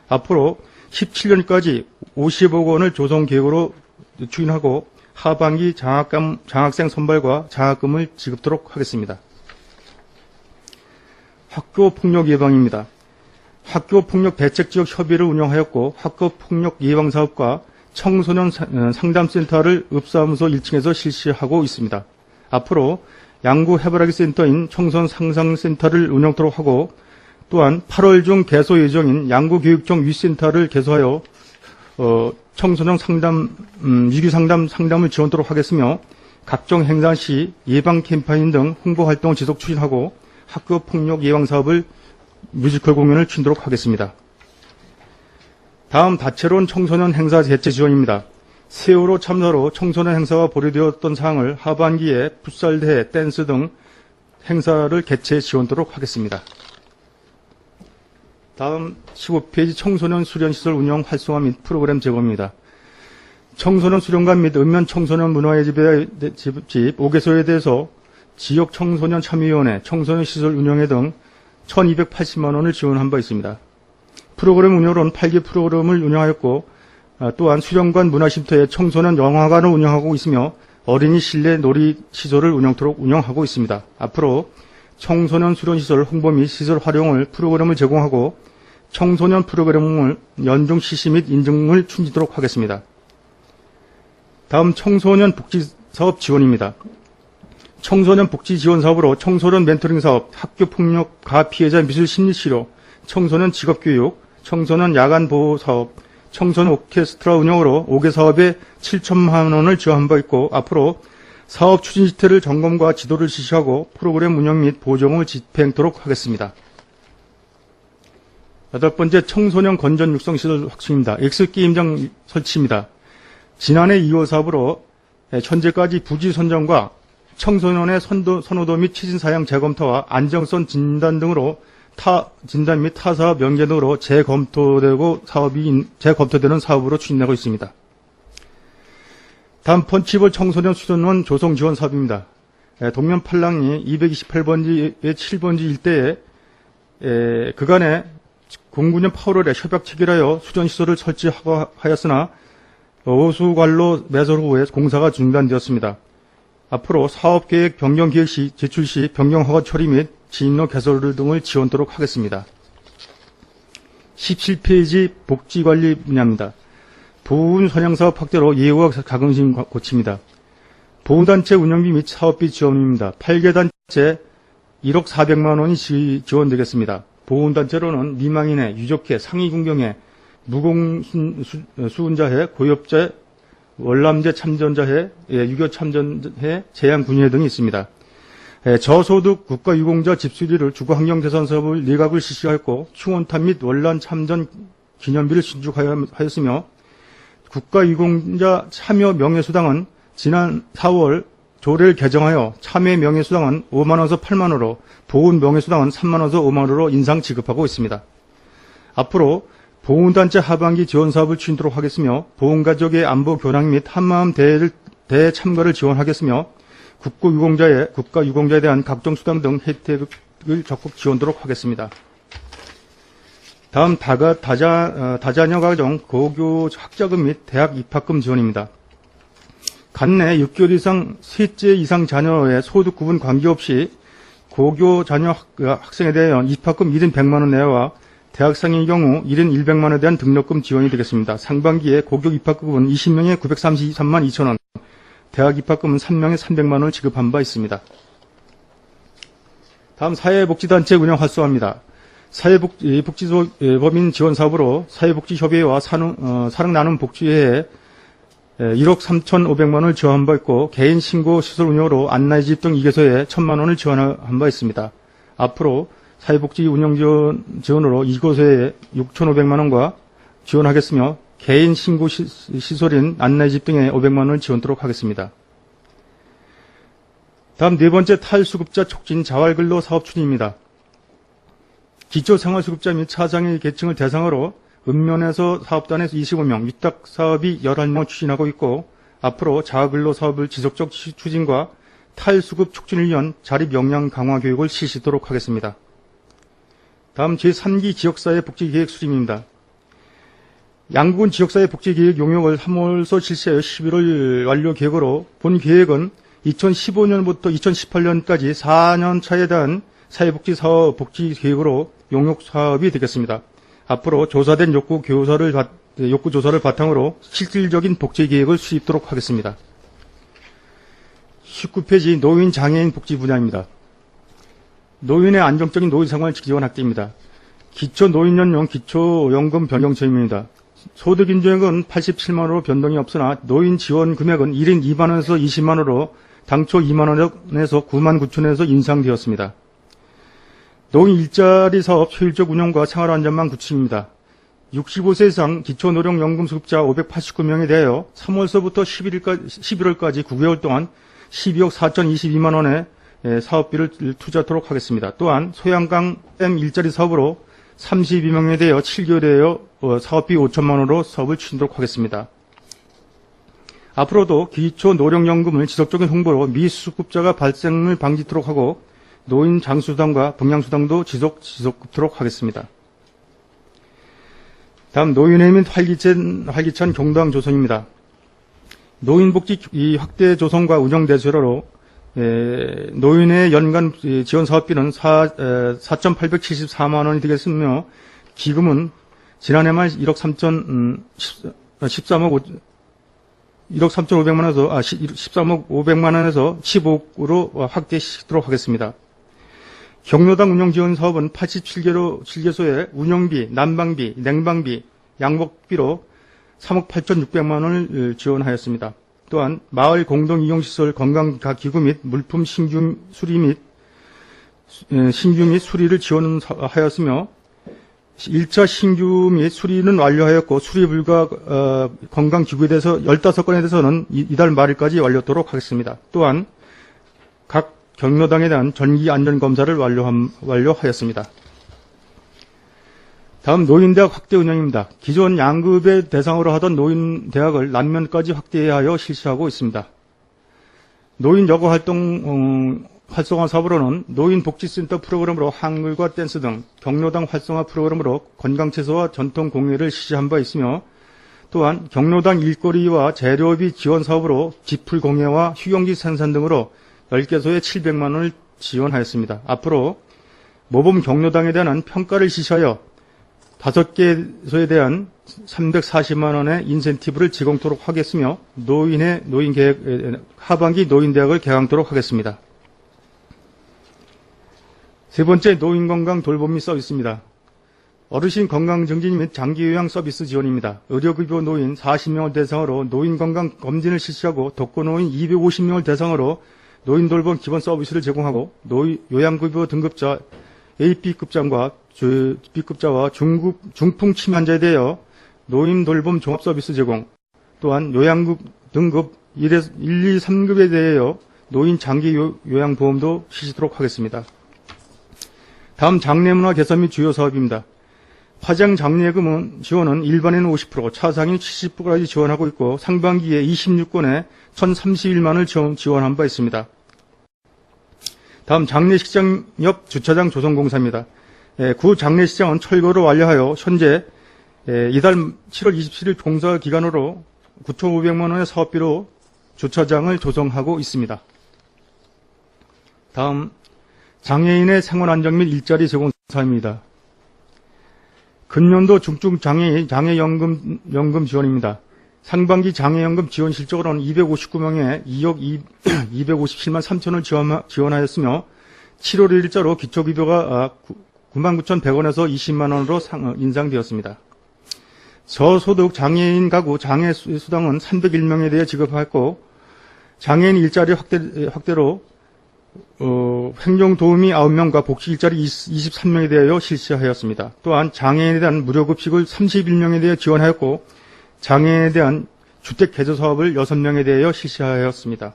앞으로 17년까지 50억 원을 조성 계획으로 추진하고 하반기 장학생 선발과 장학금을 지급토록 하겠습니다. 학교 폭력 예방입니다. 학교 폭력 대책 지역 협의를 운영하였고 학교 폭력 예방 사업과 청소년 상담센터를 읍사무소 1층에서 실시하고 있습니다. 앞으로 양구 해바라기 센터인 청소년 상상센터를 운영토록 하고 또한 8월 중 개소 예정인 양구교육청 위센터를 개소하여 청소년 위기 상담을 지원토록 하겠으며 각종 행사 시 예방 캠페인 등 홍보 활동을 지속 추진하고 학교 폭력 예방 사업을 뮤지컬 공연을 추진하도록 하겠습니다. 다음 다채로운 청소년 행사 개최 지원입니다. 세월호 참사로 청소년 행사가 보류되었던 사항을 하반기에 풋살대회, 댄스 등 행사를 개최 지원토록 하겠습니다. 다음 15페이지 청소년 수련시설 운영 활성화 및 프로그램 제공입니다. 청소년 수련관 및 읍면 청소년 문화의 집 5개소에 대해서 지역 청소년 참여위원회, 청소년 시설 운영회 등 1,280만 원을 지원한 바 있습니다. 프로그램 운영으로는 8개 프로그램을 운영하였고 또한 수련관 문화쉼터에 청소년 영화관을 운영하고 있으며 어린이 실내 놀이시설을 운영하고 있습니다. 앞으로 청소년 수련시설 홍보 및 시설 활용을 프로그램을 제공하고 청소년 프로그램을 연중 실시 및 인증을 추진하도록 하겠습니다. 다음 청소년 복지사업 지원입니다. 청소년 복지 지원 사업으로 청소년 멘토링 사업, 학교폭력 가피해자 미술 심리치료, 청소년 직업교육, 청소년 야간 보호 사업, 청소년 오케스트라 운영으로 5개 사업에 7천만 원을 지원한 바 있고 앞으로 사업 추진 시태를 점검과 지도를 실시하고 프로그램 운영 및 보조금을 집행토록 하겠습니다. 8번째 청소년 건전 육성시설 확충입니다. 엑스게임장 설치입니다. 지난해 2월 사업으로 현재까지 부지 선정과 청소년의 선호도 및 취진사양 재검토와 안정성 진단 등으로 진단 및 타사업 연계 등으로 재검토되는 사업으로 추진하고 있습니다. 다음 펀치볼 청소년 수련원 조성 지원 사업입니다. 동면 팔랑리 228번지 7번지 일대에 그간에 09년 8월에 협약 체결하여 수전시설을 설치하였으나 오수관로 매설 후에 공사가 중단되었습니다. 앞으로 사업계획 변경 기획 시 제출 시 변경 허가 처리 및 진입로 개설 등을 지원토록 하겠습니다. 17페이지 복지관리 분야입니다. 보훈 선양사업 확대로 예우와 가금심 고칩니다. 보훈단체 운영비 및 사업비 지원입니다. 8개 단체 1억 400만 원이 지원되겠습니다. 보훈단체로는 미망인회, 유족회, 상위군경회, 무공수운자회, 고엽제, 월남제 참전자회, 유교 참전회, 재향군의회 등이 있습니다. 저소득 국가유공자 집수리를 주거환경재산 사업을 4각을 실시하였고 충원탑 및 월남 참전 기념비를 신축하였으며 국가유공자 참여 명예수당은 지난 4월 조례를 개정하여 참여 명예수당은 5만원에서 8만원으로 보훈 명예수당은 3만원에서 5만원으로 인상 지급하고 있습니다. 앞으로 보훈단체 하반기 지원사업을 추진하도록 하겠으며 보훈가족의 안보 교랑 및 한마음 대회 참가를 지원하겠으며 국가유공자에 대한 각종 수당 등 혜택을 적극 지원하도록 하겠습니다. 다음 다자녀 가정 고교 학자금 및 대학 입학금 지원입니다. 간내 6개월 이상 셋째 이상 자녀의 소득 구분 관계없이 고교 자녀 학생에 대한 입학금 1인 100만 원 내외와 대학생의 경우 1인 100만 원에 대한 등록금 지원이 되겠습니다. 상반기에 고교 입학금은 20명에 933만 2천 원, 대학 입학금은 3명에 300만 원을 지급한 바 있습니다. 다음 사회복지단체 운영 활성화입니다. 사회복지법인 지원 사업으로 사회복지협의회와 사랑나눔복지회에 1억 3,500만 원을 지원한 바 있고 개인 신고 시설 운영으로 안나이집 등 2개소에 1,000만 원을 지원한 바 있습니다. 앞으로 사회복지 운영 지원으로 2곳에 6,500만 원과 지원하겠으며 개인 신고 시설인 안나이집 등에 500만 원을 지원하도록 하겠습니다. 다음 4번째 탈수급자 촉진 자활근로 사업 추진입니다. 기초생활수급자 및 차장의 계층을 대상으로 읍면에서 사업단에서 25명, 위탁 사업이 11명 추진하고 있고 앞으로 자아근로 사업을 지속적 추진과 탈수급 촉진을 위한 자립 역량 강화 교육을 실시하도록 하겠습니다. 다음 제3기 지역사회 복지계획 수립입니다. 양국은 지역사회 복지계획 용역을 3월서 실시하여 11월 완료 계획으로 본 계획은 2015년부터 2018년까지 4년 차에 대한 사회복지사업 복지계획으로 용역 사업이 되겠습니다. 앞으로 조사된 욕구 조사를 바탕으로 실질적인 복지계획을 수립하도록 하겠습니다. 19페이지 노인 장애인 복지 분야입니다. 노인의 안정적인 노인생활 지원 확대입니다. 기초노인연령 기초연금 변경 제입니다. 소득 인정액은 87만원으로 변동이 없으나 노인 지원 금액은 1인 2만원에서 20만원으로 당초 2만원에서 9만 9천원에서 인상되었습니다. 노인 일자리 사업 효율적 운영과 생활안전망 구축입니다. 65세 이상 기초노령연금 수급자 589명에 대하여 3월서부터 11월까지 9개월 동안 12억 4,022만 원의 사업비를 투자하도록 하겠습니다. 또한 소양강 댐 일자리 사업으로 32명에 대하여 7개월에 대하여 사업비 5천만 원으로 사업을 추진하도록 하겠습니다. 앞으로도 기초노령연금을 지속적인 홍보로 미수급자가 발생을 방지토록 하고 노인 장수당과 분양수당도 지속하도록 하겠습니다. 다음 노인의 및 활기찬 경당 조성입니다. 노인복지 확대 조성과 운영 대수로 노인의 연간 지원 사업비는 4,874만 원이 되겠으며 기금은 지난해 말 1억 500만 원에서 15억으로 확대시키도록 하겠습니다. 경로당 운영 지원 사업은 87개소의 운영비, 난방비, 냉방비, 양복비로 3억 8,600만 원을 지원하였습니다. 또한 마을 공동이용시설 건강기구 및 물품 신규 및 수리를 지원하였으며 1차 신규 및 수리는 완료하였고 수리 불가 건강기구에 대해서 15건에 대해서는 이달 말일까지 완료하도록 하겠습니다. 또한 각 경로당에 대한 전기 안전검사를 완료하였습니다. 다음 노인대학 확대 운영입니다. 기존 양급의 대상으로 하던 노인대학을 남면까지 확대하여 실시하고 있습니다. 노인 여가 활성화 사업으로는 노인복지센터 프로그램으로 한글과 댄스 등 경로당 활성화 프로그램으로 건강체조와 전통공예를 실시한 바 있으며 또한 경로당 일거리와 재료비 지원 사업으로 지풀공예와 휴경지 생산 등으로 10개소에 700만 원을 지원하였습니다. 앞으로 모범 경로당에 대한 평가를 실시하여 5개소에 대한 340만 원의 인센티브를 제공토록 하겠으며 하반기 노인대학을 개강토록 하겠습니다. 세 번째, 노인건강 돌봄 서비스입니다. 어르신 건강증진 및 장기요양 서비스 지원입니다. 의료급여 노인 40명을 대상으로 노인건강 검진을 실시하고 독거노인 250명을 대상으로 노인돌봄 기본 서비스를 제공하고 요양급여 등급자 AB급자와 중풍 치매 환자에 대하여 노인돌봄 종합서비스 제공, 또한 요양급 등급 1, 2, 3급에 대하여 노인 장기 요양보험도 실시하도록 하겠습니다. 다음 장례문화 개선 및 주요 사업입니다. 화장 장례금 지원은 일반인은 50%, 차상인 70%까지 지원하고 있고 상반기에 26건에 1,031만 원을 지원한 바 있습니다. 다음 장례식장 옆 주차장 조성공사입니다. 구 장례식장은 철거를 완료하여 현재 이달 7월 27일 공사 기간으로 9,500만 원의 사업비로 주차장을 조성하고 있습니다. 다음 장애인의 생활안정 및 일자리 제공 사업입니다. 금년도 중증 장애연금 지원입니다. 상반기 장애연금 지원 실적으로는 259명에 2억 257만 3천을 지원하였으며 7월 1일자로 기초급여가 99,100원에서 20만 원으로 인상되었습니다. 저소득 장애인 가구 장애수당은 301명에 대해 지급하였고 장애인 일자리 확대로 행정도우미 9명과 복지 일자리 23명에 대하여 실시하였습니다. 또한 장애인에 대한 무료급식을 31명에 대해 지원하였고 장애인에 대한 주택 개조 사업을 6명에 대하여 실시하였습니다.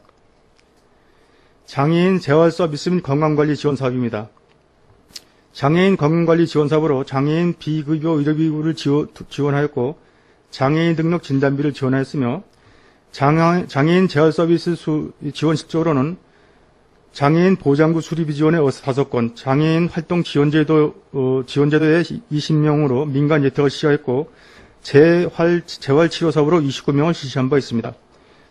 장애인 재활 서비스 및 건강관리 지원 사업입니다. 장애인 건강관리 지원 사업으로 장애인 비급여 의료비를 지원하였고 장애인 등록 진단비를 지원하였으며 장애인 재활 서비스 지원 실적으로는 장애인 보장구 수리비 지원에 5건, 장애인 활동 지원제도에 20명으로 민간 예탁을 시작했고 재활치료 사업으로 29명을 실시한 바 있습니다.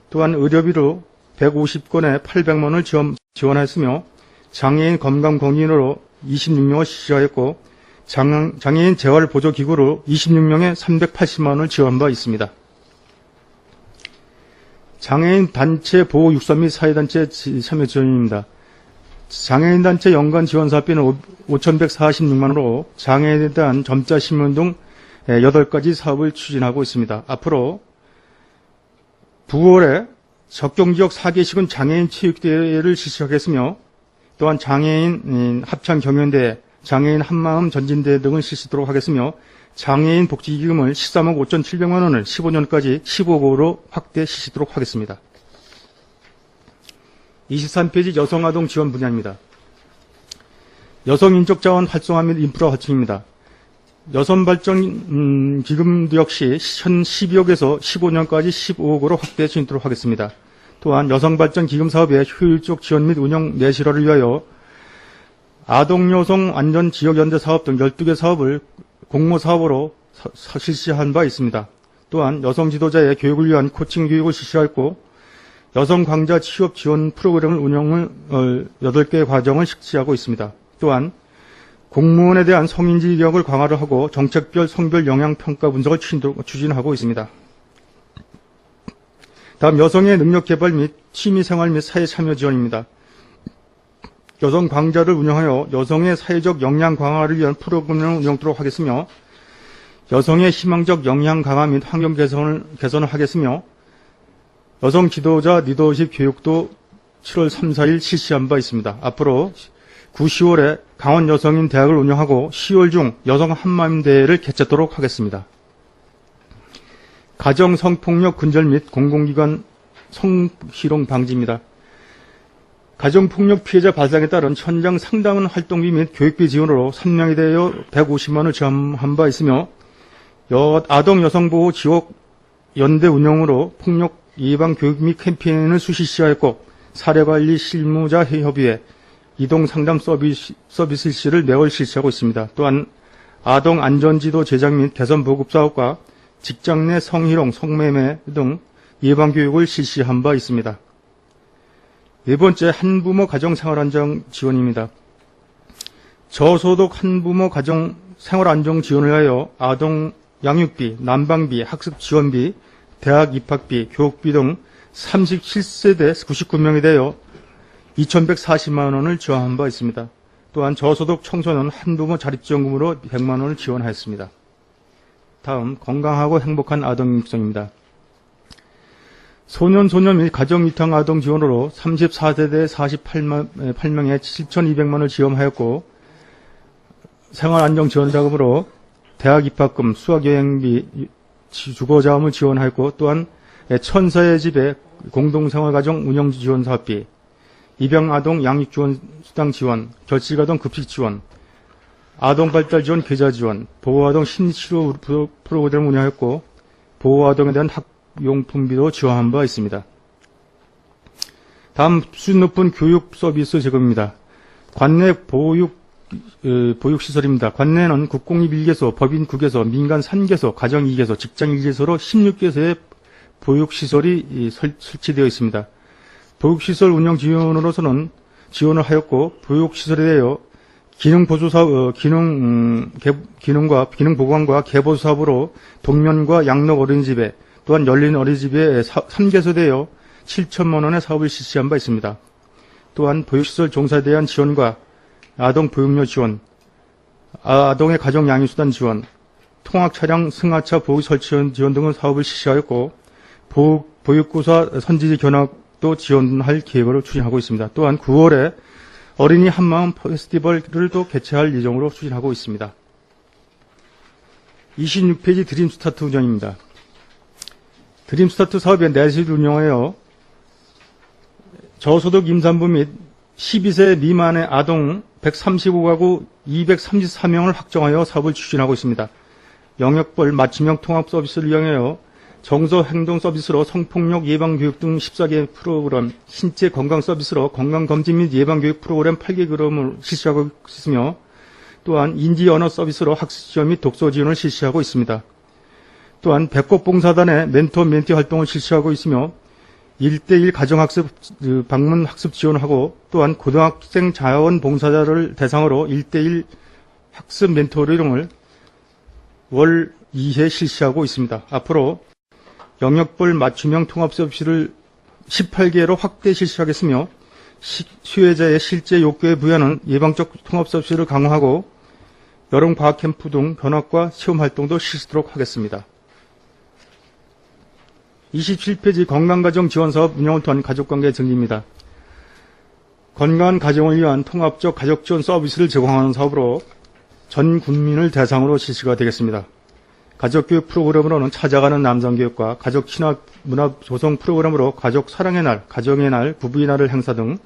또한 의료비로 150건에 800만 원을 지원하였으며 장애인 건강검진으로 26명을 실시하였고 장애인 재활보조기구로 26명에 380만 원을 지원한 바 있습니다. 장애인 단체 보호 육사 및 사회단체 참여 지원입니다. 장애인 단체 연간 지원 사업비는 5,146만 원으로 장애인에 대한 점자 신문 등 8가지 사업을 추진하고 있습니다. 앞으로 9월에 적경지역 4개씩은 장애인 체육대회를 실시하겠으며 또한 장애인 합창 경연대회, 장애인 한마음 전진대회 등을 실시하도록 하겠으며 장애인 복지기금을 13억 5,700만 원을 15년까지 15억으로 확대 실시하도록 하겠습니다. 23페이지 여성아동 지원 분야입니다. 여성인적자원 활성화 및 인프라 확충입니다. 여성발전기금도 역시 1,012억에서 15년까지 15억으로 확대 진행하도록 하겠습니다. 또한 여성발전기금 사업의 효율적 지원 및 운영 내실화를 위하여 아동여성 안전지역연대 사업 등 12개 사업을 공모사업으로 실시한 바 있습니다. 또한 여성 지도자의 교육을 위한 코칭 교육을 실시하였고 여성 강자 취업 지원 프로그램을 운영을 8개 과정을 실시하고 있습니다. 또한 공무원에 대한 성인지력을 강화를 하고 정책별 성별 영향평가 분석을 추진하고 있습니다. 다음 여성의 능력 개발 및 취미생활 및 사회 참여 지원입니다. 여성 강좌를 운영하여 여성의 사회적 역량 강화를 위한 프로그램을 운영하도록 하겠으며 여성의 희망적 역량 강화 및 환경 개선을 하겠으며 여성 지도자 리더십 교육도 7월 3, 4일 실시한 바 있습니다. 앞으로 9, 10월에 강원 여성인 대학을 운영하고 10월 중 여성 한마음 대회를 개최하도록 하겠습니다. 가정 성폭력 근절 및 공공기관 성희롱 방지입니다. 가정폭력 피해자 발생에 따른 현장 상담원 활동비 및 교육비 지원으로 3명에 대하여 150만 원을 지원한 바 있으며 아동 여성보호 지역 연대 운영으로 폭력 예방 교육 및 캠페인을 수시 시작했고 사례관리 실무자 협의회 이동 상담 서비스 실시를 매월 실시하고 있습니다. 또한 아동 안전지도 제작 및 개선 보급 사업과 직장 내 성희롱, 성매매 등 예방 교육을 실시한 바 있습니다. 네 번째, 한부모 가정 생활안정 지원입니다. 저소득 한부모 가정 생활안정 지원을 위하여 아동 양육비, 난방비, 학습 지원비, 대학 입학비, 교육비 등 37세대 99명에 대하여 2,140만 원을 지원한 바 있습니다. 또한 저소득 청소년 한부모 자립지원금으로 100만 원을 지원하였습니다. 다음, 건강하고 행복한 아동 육성입니다. 소년 및 가정위탁 아동 지원으로 34세대 48명에 7,200만 원을 지원하였고 생활안정지원자금으로 대학 입학금, 수학여행비, 주거자금을 지원하였고 또한 천사의 집에 공동생활가정 운영지원사업비, 입양아동 양육지원수당 지원, 결식아동 급식지원, 아동발달지원 계좌지원, 보호아동 심리치료 프로그램을 운영하였고 보호아동에 대한 학용품비도 지원한 바 있습니다. 다음, 수준 높은 교육 서비스 제공입니다. 관내 보육시설입니다. 관내는 국공립 1개소, 법인 9개소, 민간 3개소, 가정 2개소, 직장 1개소로 16개소의 보육시설이 설치되어 있습니다. 보육시설 운영 지원으로서는 지원을 하였고 보육시설에 대하여 기능보조사업, 기능보강과 개보수 사업으로 동면과 양록 어린이집에 또한 열린 어린이집에 3개소에 대하여 7천만 원의 사업을 실시한 바 있습니다. 또한 보육시설 종사에 대한 지원과 아동 보육료 지원, 아동의 가정 양육수단 지원, 통학차량 승하차 보육 설치 지원 등의 사업을 실시하였고 보육구사 선지지 견학도 지원할 계획을 추진하고 있습니다. 또한 9월에 어린이 한마음 페스티벌을 또 개최할 예정으로 추진하고 있습니다. 26페이지 드림스타트 운영입니다. 드림스타트 사업의 내실을 운영하여 저소득 임산부 및 12세 미만의 아동 135가구 234명을 확정하여 사업을 추진하고 있습니다. 영역별 맞춤형 통합 서비스를 이용하여 정서 행동 서비스로 성폭력 예방 교육 등 14개 프로그램, 신체 건강 서비스로 건강 검진 및 예방 교육 프로그램 8개 그램을 실시하고 있으며 또한 인지 언어 서비스로 학습 지원 및 독서 지원을 실시하고 있습니다. 또한 배꼽봉사단의 멘토 멘티 활동을 실시하고 있으며 1대1 가정학습 방문 학습 지원하고 또한 고등학생 자원봉사자를 대상으로 1대1 학습 멘토링을 월 2회 실시하고 있습니다. 앞으로 영역별 맞춤형 통합 서비스를 18개로 확대 실시하겠으며 수혜자의 실제 욕구에 부여하는 예방적 통합 서비스를 강화하고 여름 과학 캠프 등 견학과 체험 활동도 실시하도록 하겠습니다. 27페이지 건강가정 지원사업 운영을 통한 가족관계 정리입니다. 건강한 가정을 위한 통합적 가족 지원 서비스를 제공하는 사업으로 전 국민을 대상으로 실시가 되겠습니다. 가족교육 프로그램으로는 찾아가는 남성교육과 가족 친화 문화 조성 프로그램으로 가족 사랑의 날, 가정의 날, 부부의 날을 행사 등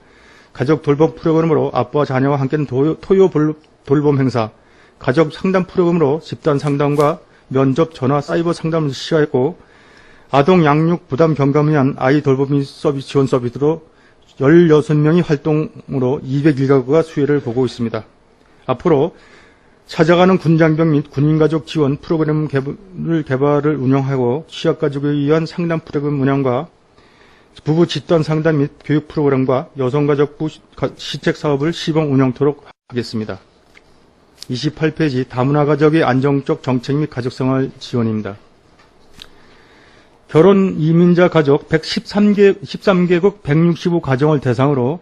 가족 돌봄 프로그램으로 아빠와 자녀와 함께하는 토요 돌봄 행사, 가족 상담 프로그램으로 집단 상담과 면접, 전화, 사이버 상담을 실시하였고 아동 양육 부담 경감을 위한 아이 돌봄 서비스 지원 서비스로 16명이 활동으로 201가구가 수혜를 보고 있습니다. 앞으로 찾아가는 군장병 및 군인가족 지원 프로그램 개발을 운영하고 취약가족에 의한 상담 프로그램 운영과 부부 집단 상담 및 교육 프로그램과 여성가족부 시책 사업을 시범 운영토록 하겠습니다. 28페이지 다문화 가족의 안정적 정책 및 가족생활 지원입니다. 결혼 이민자 가족 13개국 165가정을 대상으로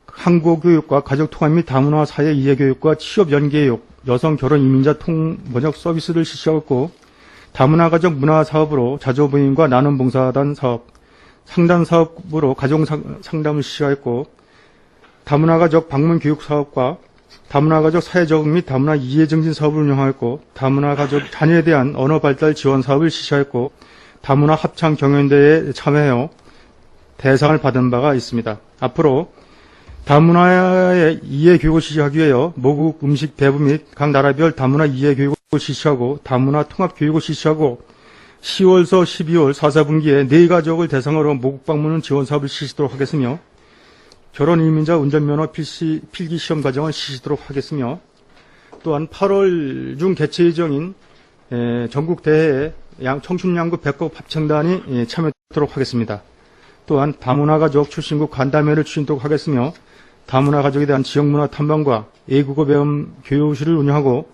항구교육과 가족통합 및 다문화 사회 이해교육과 취업 연계교육, 여성 결혼 이민자 통번역 서비스를 실시하고 다문화 가족 문화 사업으로 자조부인과 나눔 봉사단 사업, 상담 사업으로 가정 상담을 실시하였고 다문화 가족 방문 교육 사업과 다문화 가족 사회 적응 및 다문화 이해 증진 사업을 운영하였고 다문화 가족 자녀에 대한 언어 발달 지원 사업을 실시하였고 다문화 합창 경연대회에 참여하여 대상을 받은 바가 있습니다. 앞으로 다문화의 이해 교육을 실시하기 위하여 모국 음식 배부 및 각 나라별 다문화 이해 교육을 실시하고 다문화 통합 교육을 실시하고 10월서 12월 4사분기에 4가족을 대상으로 모국 방문 지원 사업을 실시하도록 하겠으며 결혼 이민자 운전면허 필기 시험 과정을 실시하도록 하겠으며 또한 8월 중 개최 예정인 전국 대회에 청춘양구 백곡 합창단이 참여하도록 하겠습니다. 또한 다문화 가족 출신국 간담회를 추진하도록 하겠으며 다문화 가족에 대한 지역문화 탐방과 외국어 배움 교육실을 운영하고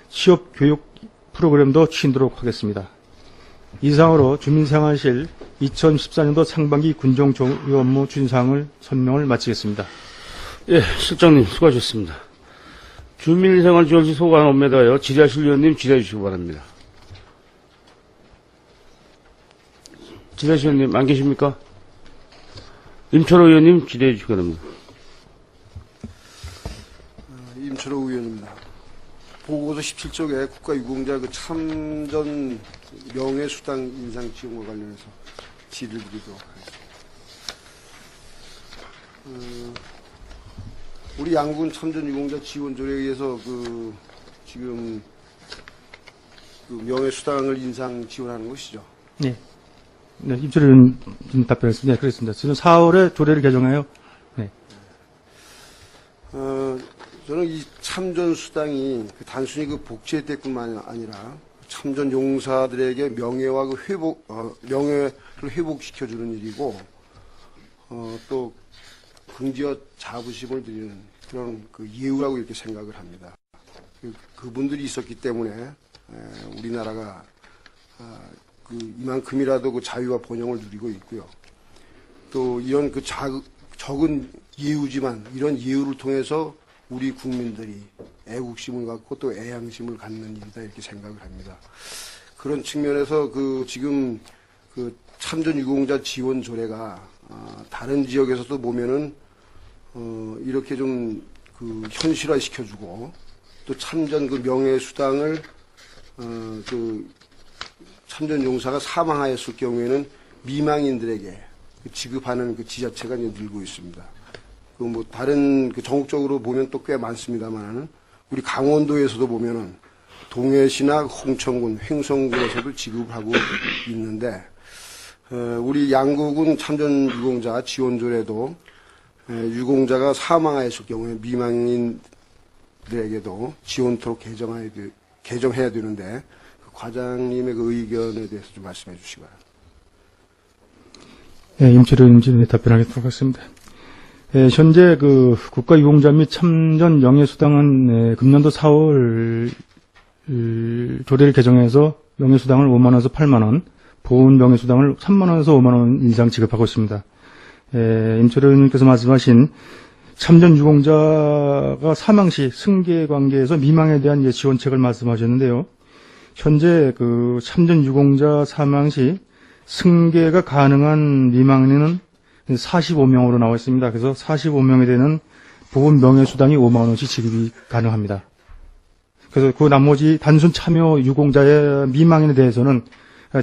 취업 교육 프로그램도 추진하도록 하겠습니다. 이상으로 주민생활실 2014년도 상반기 군정 조교 업무 추진사항을 설명을 마치겠습니다. 예, 실장님 수고하셨습니다. 주민생활지원실 소관 업무에 대하여 질의하실 위원님 질의해 주시기 바랍니다. 질의하실 위원님 안 계십니까? 임철호 의원님 질의해 주시기 바랍니다. 임철호 의원입니다. 보고서 17쪽에 국가유공자 그 참전 명예수당 인상 지원과 관련해서 질의를 드리도록 하겠습니다. 우리 양군 참전 유공자 지원 조례에 의해서 지금 명예수당을 인상 지원하는 것이죠. 네. 네, 임철호 의원 답변했습니다. 네, 그렇습니다. 지금 4월에 조례를 개정해요. 네. 저는 이 참전 수당이 단순히 복지 혜택뿐만 아니라 참전 용사들에게 명예와 명예를 회복시켜주는 일이고, 또 긍지와 자부심을 드리는 그런 예우라고 이렇게 생각을 합니다. 그분들이 있었기 때문에 우리나라가 이만큼이라도 자유와 번영을 누리고 있고요. 또 이런 적은 예우지만 이런 예우를 통해서 우리 국민들이 애국심을 갖고 또 애양심을 갖는 일이다 이렇게 생각을 합니다. 그런 측면에서 지금 참전 유공자 지원 조례가 다른 지역에서도 보면은 이렇게 좀 현실화 시켜주고 또 참전 명예수당을 참전 용사가 사망하였을 경우에는 미망인들에게 지급하는 지자체가 이제 늘고 있습니다. 그 뭐 다른 그 전국적으로 보면 또 꽤 많습니다만은 우리 강원도에서도 보면은 동해시나 홍천군, 횡성군에서도 지급을 하고 있는데 우리 양구군 참전 유공자 지원조례도 유공자가 사망하였을 경우에 미망인들에게도 지원토록 개정해야 되는데 그 과장님의 그 의견에 대해서 좀 말씀해 주시기 바랍니다. 네, 임철호 임진에 답변하도록 하겠습니다. 현재 그 국가유공자 및 참전 영예수당은 금년도 4월 조례를 개정해서 명예수당을 5만 원에서 8만 원, 보훈 명예수당을 3만 원에서 5만 원 이상 지급하고 있습니다. 임철호 의원님께서 말씀하신 참전 유공자가 사망 시 승계 관계에서 미망에 대한 지원책을 말씀하셨는데요. 현재 그 참전 유공자 사망 시 승계가 가능한 미망인은 45명으로 나와 있습니다. 그래서 45명에 되는 보훈 명예수당이 5만 원씩 지급이 가능합니다. 그래서 그 나머지 단순 참여 유공자의 미망인에 대해서는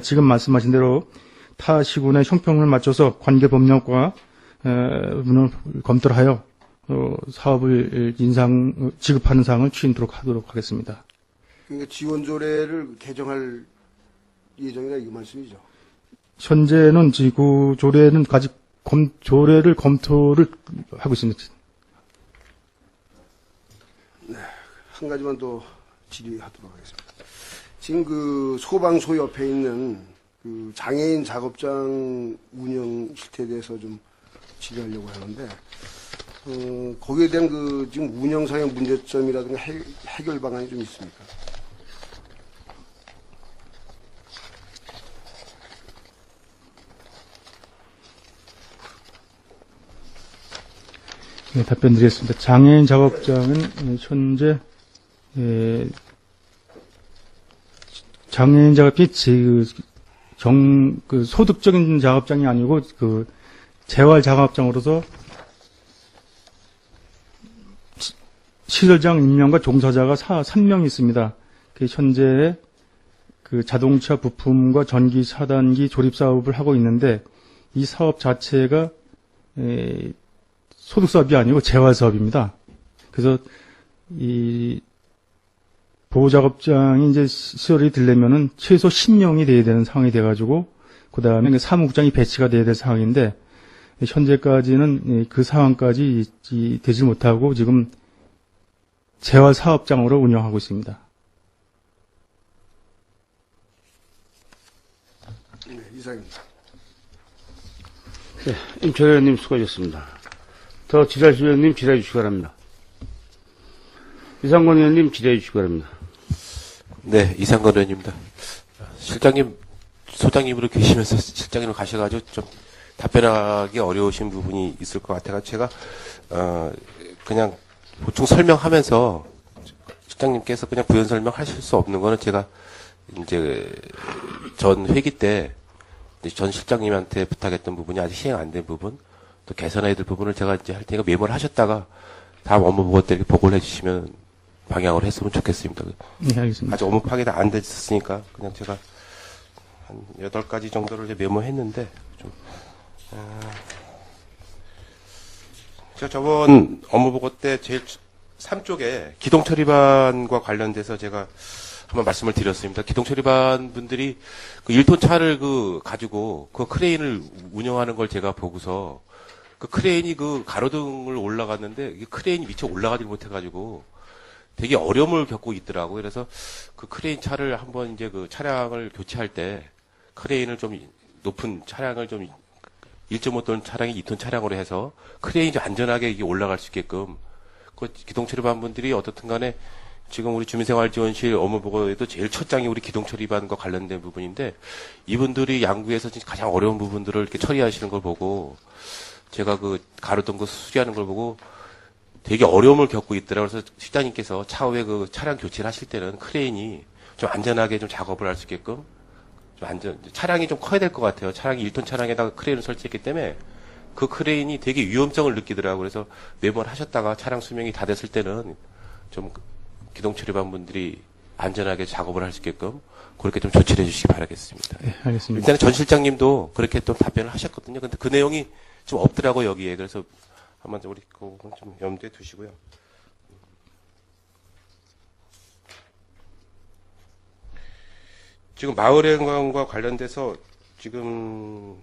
지금 말씀하신 대로 타 시군의 형평을 맞춰서 관계법령과 문을 검토를 하여 사업을 지급하는 사항을 추진토록 하도록 하겠습니다. 그러니까 지원조례를 개정할 예정이다 이 말씀이죠. 현재는 그 조례는 아직 조례를 검토를 하고 있습니다. 네, 한 가지만 더 질의하도록 하겠습니다. 지금 그 소방서 옆에 있는 그 장애인 작업장 운영 실태에 대해서 좀 질의하려고 하는데, 거기에 대한 그 지금 운영상의 문제점이라든가 해결 방안이 좀 있습니까? 네, 답변 드리겠습니다. 장애인 작업장은 현재 장애인 작업이 소득적인 작업장이 아니고 그 재활 작업장으로서 시설장 임명과 종사자가 3명이 있습니다. 현재 그 자동차 부품과 전기 차단기 조립 사업을 하고 있는데 이 사업 자체가 소득 사업이 아니고 재활 사업입니다. 그래서 이 보호작업장이 이제 시설이 되려면은 최소 10명이 돼야 되는 상황이 돼가지고 그 다음에 사무국장이 배치가 돼야 될 상황인데 현재까지는 그 상황까지 되지 못하고 지금 재활 사업장으로 운영하고 있습니다. 네, 이상입니다. 네, 임철호 의원님 수고하셨습니다. 더 지랄수 의원님 질의해 주시기 바랍니다. 이상권 의원님 질의해 주시기 바랍니다. 네, 이상권 의원입니다. 실장님, 소장님으로 계시면서 실장님으로 가셔가지고 좀 답변하기 어려우신 부분이 있을 것 같아가지고 제가, 그냥 보충 설명하면서 실장님께서 그냥 부연 설명하실 수 없는 거는 제가 이제 전 회기 때 전 실장님한테 부탁했던 부분이 아직 시행 안 된 부분, 또 개선해야 될 부분을 제가 이제 할 테니까 메모를 하셨다가 다음 업무 보고 때 이렇게 보고를 해주시면 방향으로 했으면 좋겠습니다. 네, 알겠습니다. 아직 업무 파괴가 안 됐으니까 그냥 제가 한 8가지 정도를 이제 메모했는데 좀 제가 저번 업무 보고 때 제일 3쪽에 기동 처리반과 관련돼서 제가 한번 말씀을 드렸습니다. 기동 처리반 분들이 그 1톤 차를 가지고 그 크레인을 운영하는 걸 제가 보고서 그 크레인이 그 가로등을 올라갔는데 이 크레인이 미처 올라가지 못해가지고 되게 어려움을 겪고 있더라고요. 그래서 그 크레인 차를 한번 이제 그 차량을 교체할 때 크레인을 좀 높은 차량을 좀 1.5톤 차량이 2톤 차량으로 해서 크레인이 좀 안전하게 이게 올라갈 수 있게끔 그 기동처리반 분들이 어떻든 간에 지금 우리 주민생활지원실 업무보고에도 제일 첫 장이 우리 기동처리반과 관련된 부분인데 이분들이 양구에서 가장 어려운 부분들을 이렇게 처리하시는 걸 보고 제가 그 가로등 거 수리하는 걸 보고 되게 어려움을 겪고 있더라고요. 그래서 실장님께서 차후에 그 차량 교체를 하실 때는 크레인이 좀 안전하게 좀 작업을 할 수 있게끔 좀 차량이 좀 커야 될 것 같아요. 차량이 1톤 차량에다가 크레인을 설치했기 때문에 그 크레인이 되게 위험성을 느끼더라고요. 그래서 메모를 하셨다가 차량 수명이 다 됐을 때는 좀 기동처리반 분들이 안전하게 작업을 할 수 있게끔 그렇게 좀 조치를 해주시기 바라겠습니다. 네, 알겠습니다. 일단은 전 실장님도 그렇게 또 답변을 하셨거든요. 근데 그 내용이 좀 없더라고요, 여기에. 그래서 한번 우리 그거 좀 염두에 두시고요. 지금 마을행방과 관련돼서 지금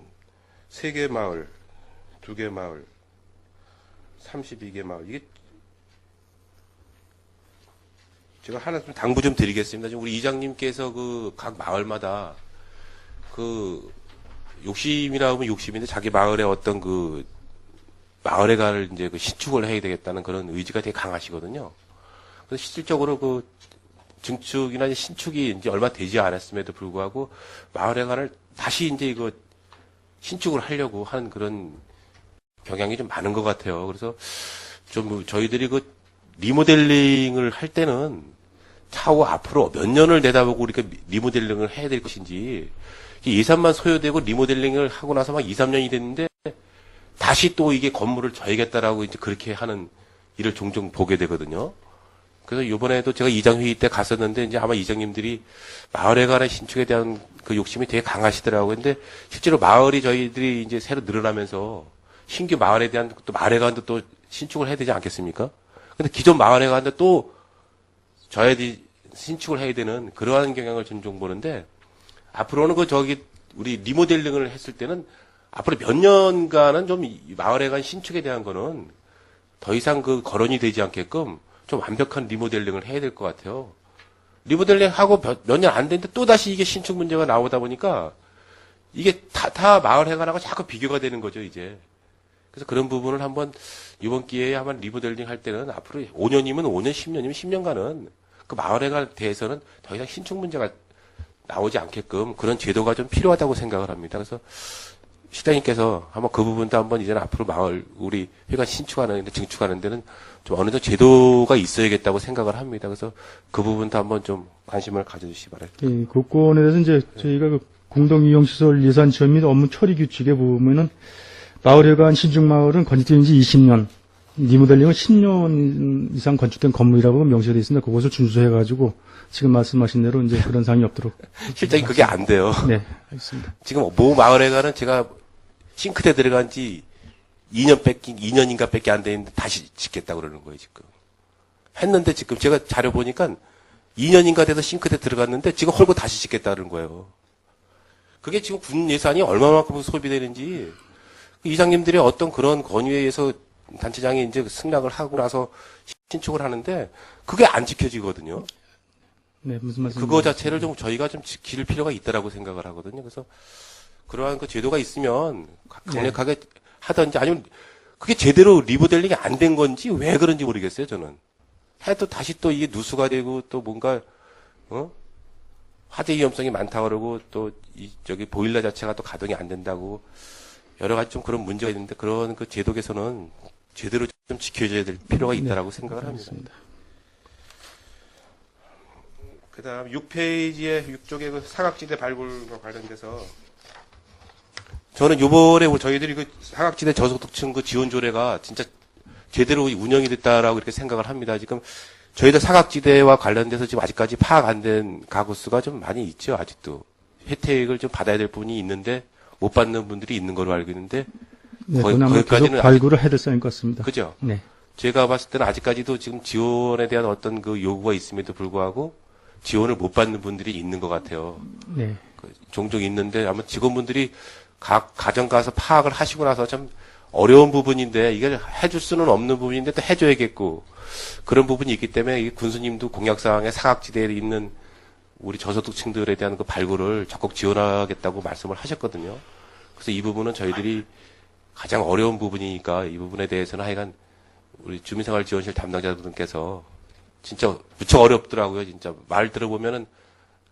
3개 마을, 2개 마을, 32개 마을, 이게 제가 하나 좀 당부 좀 드리겠습니다. 지금 우리 이장님께서 그 각 마을마다 그 욕심이라 하면 욕심인데 자기 마을의 어떤 그 마을회관을 이제 그 신축을 해야 되겠다는 그런 의지가 되게 강하시거든요. 그래서 실질적으로 그 증축이나 이제 신축이 이제 얼마 되지 않았음에도 불구하고 마을회관을 다시 이제 이거 신축을 하려고 하는 그런 경향이 좀 많은 것 같아요. 그래서 좀 저희들이 그 리모델링을 할 때는 차후 앞으로 몇 년을 내다보고 우리가 리모델링을 해야 될 것인지 예산만 소요되고 리모델링을 하고 나서 막 2, 3년이 됐는데 다시 또 이게 건물을 져야겠다라고 이제 그렇게 하는 일을 종종 보게 되거든요. 그래서 이번에도 제가 이장회의 때 갔었는데 이제 아마 이장님들이 마을에 관한 신축에 대한 그 욕심이 되게 강하시더라고요. 근데 실제로 마을이 저희들이 이제 새로 늘어나면서 신규 마을에 대한 또 마을회관도 또 신축을 해야 되지 않겠습니까? 근데 기존 마을회관도 또 저희들이 신축을 해야 되는 그러한 경향을 종종 보는데 앞으로는 그 저기 우리 리모델링을 했을 때는 앞으로 몇 년간은 좀 이 마을회관 신축에 대한 거는 더 이상 그 거론이 되지 않게끔 좀 완벽한 리모델링을 해야 될 것 같아요. 리모델링 하고 몇 년 안 됐는데 또 다시 이게 신축 문제가 나오다 보니까 이게 다 마을회관하고 자꾸 비교가 되는 거죠, 이제. 그래서 그런 부분을 한번 이번 기회에 한번 리모델링 할 때는 앞으로 5년이면 5년, 10년이면 10년간은 그 마을회관에 대해서는 더 이상 신축 문제가 나오지 않게끔 그런 제도가 좀 필요하다고 생각을 합니다. 그래서 시장님께서 한번 그 부분도 한번 이제는 앞으로 마을 우리 회관 신축하는 데 증축하는 데는 좀 어느 정도 제도가 있어야겠다고 생각을 합니다. 그래서 그 부분도 한번 좀 관심을 가져주시기 바랍니다. 예, 그 건에 대해서 이제 저희가 그 공동이용시설 예산 지원 및 업무 처리 규칙에 보면은 마을회관 신축마을은 건축된 지 20년, 리모델링은 10년 이상 건축된 건물이라고 명시되어 있습니다. 그것을 준수해가지고 지금 말씀하신 대로 이제 그런 사항이 없도록. 실장님 그게 안 돼요. 네, 알겠습니다. 지금 모 마을회관은 제가 싱크대 들어간 지 2년인가 밖에 안 되는데 다시 짓겠다고 그러는 거예요, 지금. 했는데 지금 제가 자료 보니까 2년인가 돼서 싱크대 들어갔는데 지금 헐고 다시 짓겠다는 거예요. 그게 지금 군 예산이 얼마만큼 소비되는지 이장님들의 어떤 그런 건의에 의해서 단체장이 이제 승낙을 하고 나서 신축을 하는데 그게 안 지켜지거든요. 네, 무슨 말씀? 그거 자체를 좀 저희가 좀 지킬 필요가 있다라고 생각을 하거든요. 그래서 그러한 그 제도가 있으면 강력하게 하든지 아니면 그게 제대로 리모델링이 안 된 건지 왜 그런지 모르겠어요, 저는. 해도 다시 또 이게 누수가 되고 또 뭔가, 화재 위험성이 많다고 그러고 또 저기 보일러 자체가 또 가동이 안 된다고 여러 가지 좀 그런 문제가 있는데 그런 그 제도 개선은 제대로 좀 지켜줘야 될 필요가 있다라고 생각을 합니다. 그 다음 6페이지에 6쪽에 그 사각지대 발굴과 관련돼서 저는 요번에 저희들이 그 사각지대 저소득층 그 지원 조례가 진짜 제대로 운영이 됐다라고 이렇게 생각을 합니다. 지금 저희들 사각지대와 관련돼서 지금 아직까지 파악 안 된 가구 수가 좀 많이 있죠, 아직도. 혜택을 좀 받아야 될 분이 있는데 못 받는 분들이 있는 걸로 알고 있는데 네, 거기까지는 발굴을 해야 될 사안인 것 같습니다. 그죠? 네. 제가 봤을 때는 아직까지도 지금 지원에 대한 어떤 그 요구가 있음에도 불구하고 지원을 못 받는 분들이 있는 것 같아요. 네. 종종 있는데 아마 직원분들이 각 가정 가서 파악을 하시고 나서 참 어려운 부분인데 이걸 해줄 수는 없는 부분인데 또 해줘야겠고 그런 부분이 있기 때문에 이 군수님도 공약사항에 사각지대에 있는 우리 저소득층들에 대한 그 발굴을 적극 지원하겠다고 말씀을 하셨거든요. 그래서 이 부분은 저희들이 가장 어려운 부분이니까 이 부분에 대해서는 하여간 우리 주민생활지원실 담당자분께서 진짜 무척 어렵더라고요. 진짜 말 들어보면은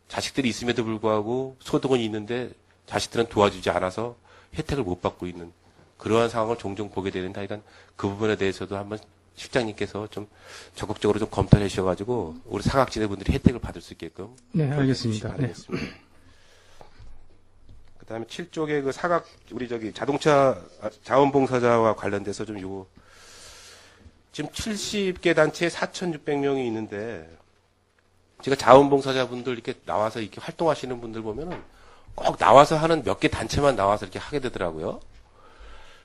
자식들이 있음에도 불구하고 소득은 있는데 자식들은 도와주지 않아서 혜택을 못 받고 있는 그러한 상황을 종종 보게 되는데 하여간 그 부분에 대해서도 한번 실장님께서 좀 적극적으로 좀 검토해 주셔가지고 우리 사각지대 분들이 혜택을 받을 수 있게끔. 네, 알겠습니다. 네. 그 다음에 7쪽에 그 사각, 우리 저기 자동차 자원봉사자와 관련돼서 좀 요거, 지금 70개 단체에 4,600명이 있는데, 제가 자원봉사자분들 이렇게 나와서 이렇게 활동하시는 분들 보면은 꼭 나와서 하는 몇 개 단체만 나와서 이렇게 하게 되더라고요.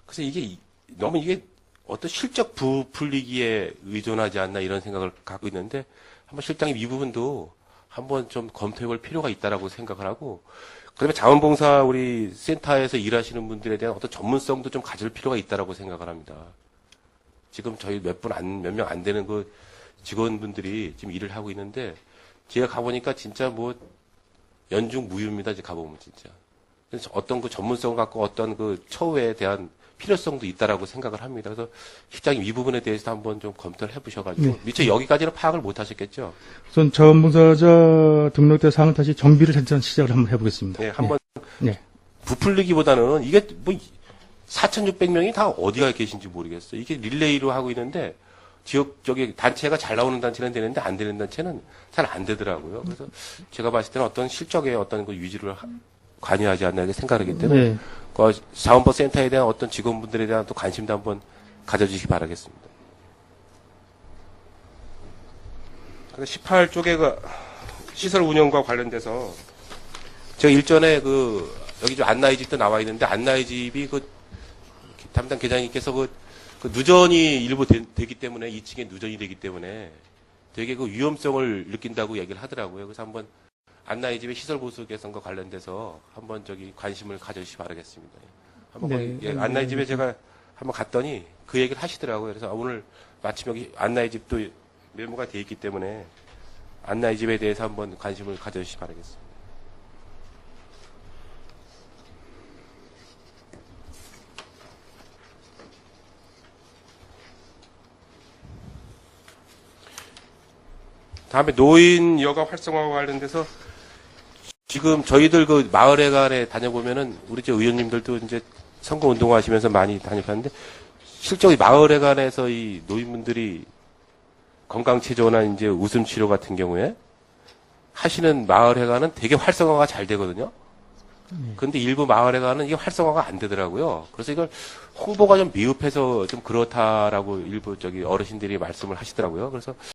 그래서 이게 너무 이게 어떤 실적 부풀리기에 의존하지 않나 이런 생각을 갖고 있는데 한번 실장님 이 부분도 한번 좀 검토해 볼 필요가 있다라고 생각을 하고 그다음에 자원봉사 우리 센터에서 일하시는 분들에 대한 어떤 전문성도 좀 가질 필요가 있다라고 생각을 합니다. 지금 저희 몇 명 안 되는 그 직원분들이 지금 일을 하고 있는데 제가 가보니까 진짜 뭐 연중 무휴입니다. 이제 가보면 진짜. 그래서 어떤 그 전문성을 갖고 어떤 그 처우에 대한 필요성도 있다라고 생각을 합니다. 그래서 실장님 이 부분에 대해서 한번 좀 검토를 해보셔가지고 미처 여기까지는 파악을 못 하셨겠죠? 우선 자원봉사자 등록대 사항을 다시 정비를 일단 시작을 한번 해보겠습니다. 네, 한번 네. 부풀리기보다는 이게 뭐 4,600명이 다 어디가 계신지 모르겠어요. 이게 릴레이로 하고 있는데 지역 저기 단체가 잘 나오는 단체는 되는데 안 되는 단체는 잘 안 되더라고요. 그래서 제가 봤을 때는 어떤 실적에 어떤 그 유지를 관여하지 않나 이렇게 생각하기 때문에 네. 그 자원보 센터에 대한 어떤 직원분들에 대한 또 관심도 한번 가져주시기 바라겠습니다. 18쪽에 그 시설 운영과 관련돼서 제가 일전에 그 여기 좀 안나의 집도 나와 있는데 안나의 집이 그 담당 계장님께서 그 누전이 일부 되기 때문에 2층에 누전이 되기 때문에 되게 그 위험성을 느낀다고 얘기를 하더라고요. 그래서 한번 안나의 집의 시설 보수 개선과 관련돼서 한번 저기 관심을 가져주시기 바라겠습니다. 한번 네. 거기 안나의 집에 제가 한번 갔더니 그 얘기를 하시더라고요. 그래서 오늘 마침 여기 안나의 집도 메모가 돼 있기 때문에 안나의 집에 대해서 한번 관심을 가져주시기 바라겠습니다. 다음에 노인 여가 활성화와 관련돼서 지금 저희들 그 마을회관에 다녀보면은 우리 저 의원님들도 이제 선거 운동하시면서 많이 다녀봤는데 실제로 이 마을회관에서 이 노인분들이 건강체조나 이제 웃음치료 같은 경우에 하시는 마을회관은 되게 활성화가 잘 되거든요. 그런데 일부 마을회관은 이게 활성화가 안 되더라고요. 그래서 이걸 홍보가 좀 미흡해서 좀 그렇다라고 일부 저기 어르신들이 말씀을 하시더라고요. 그래서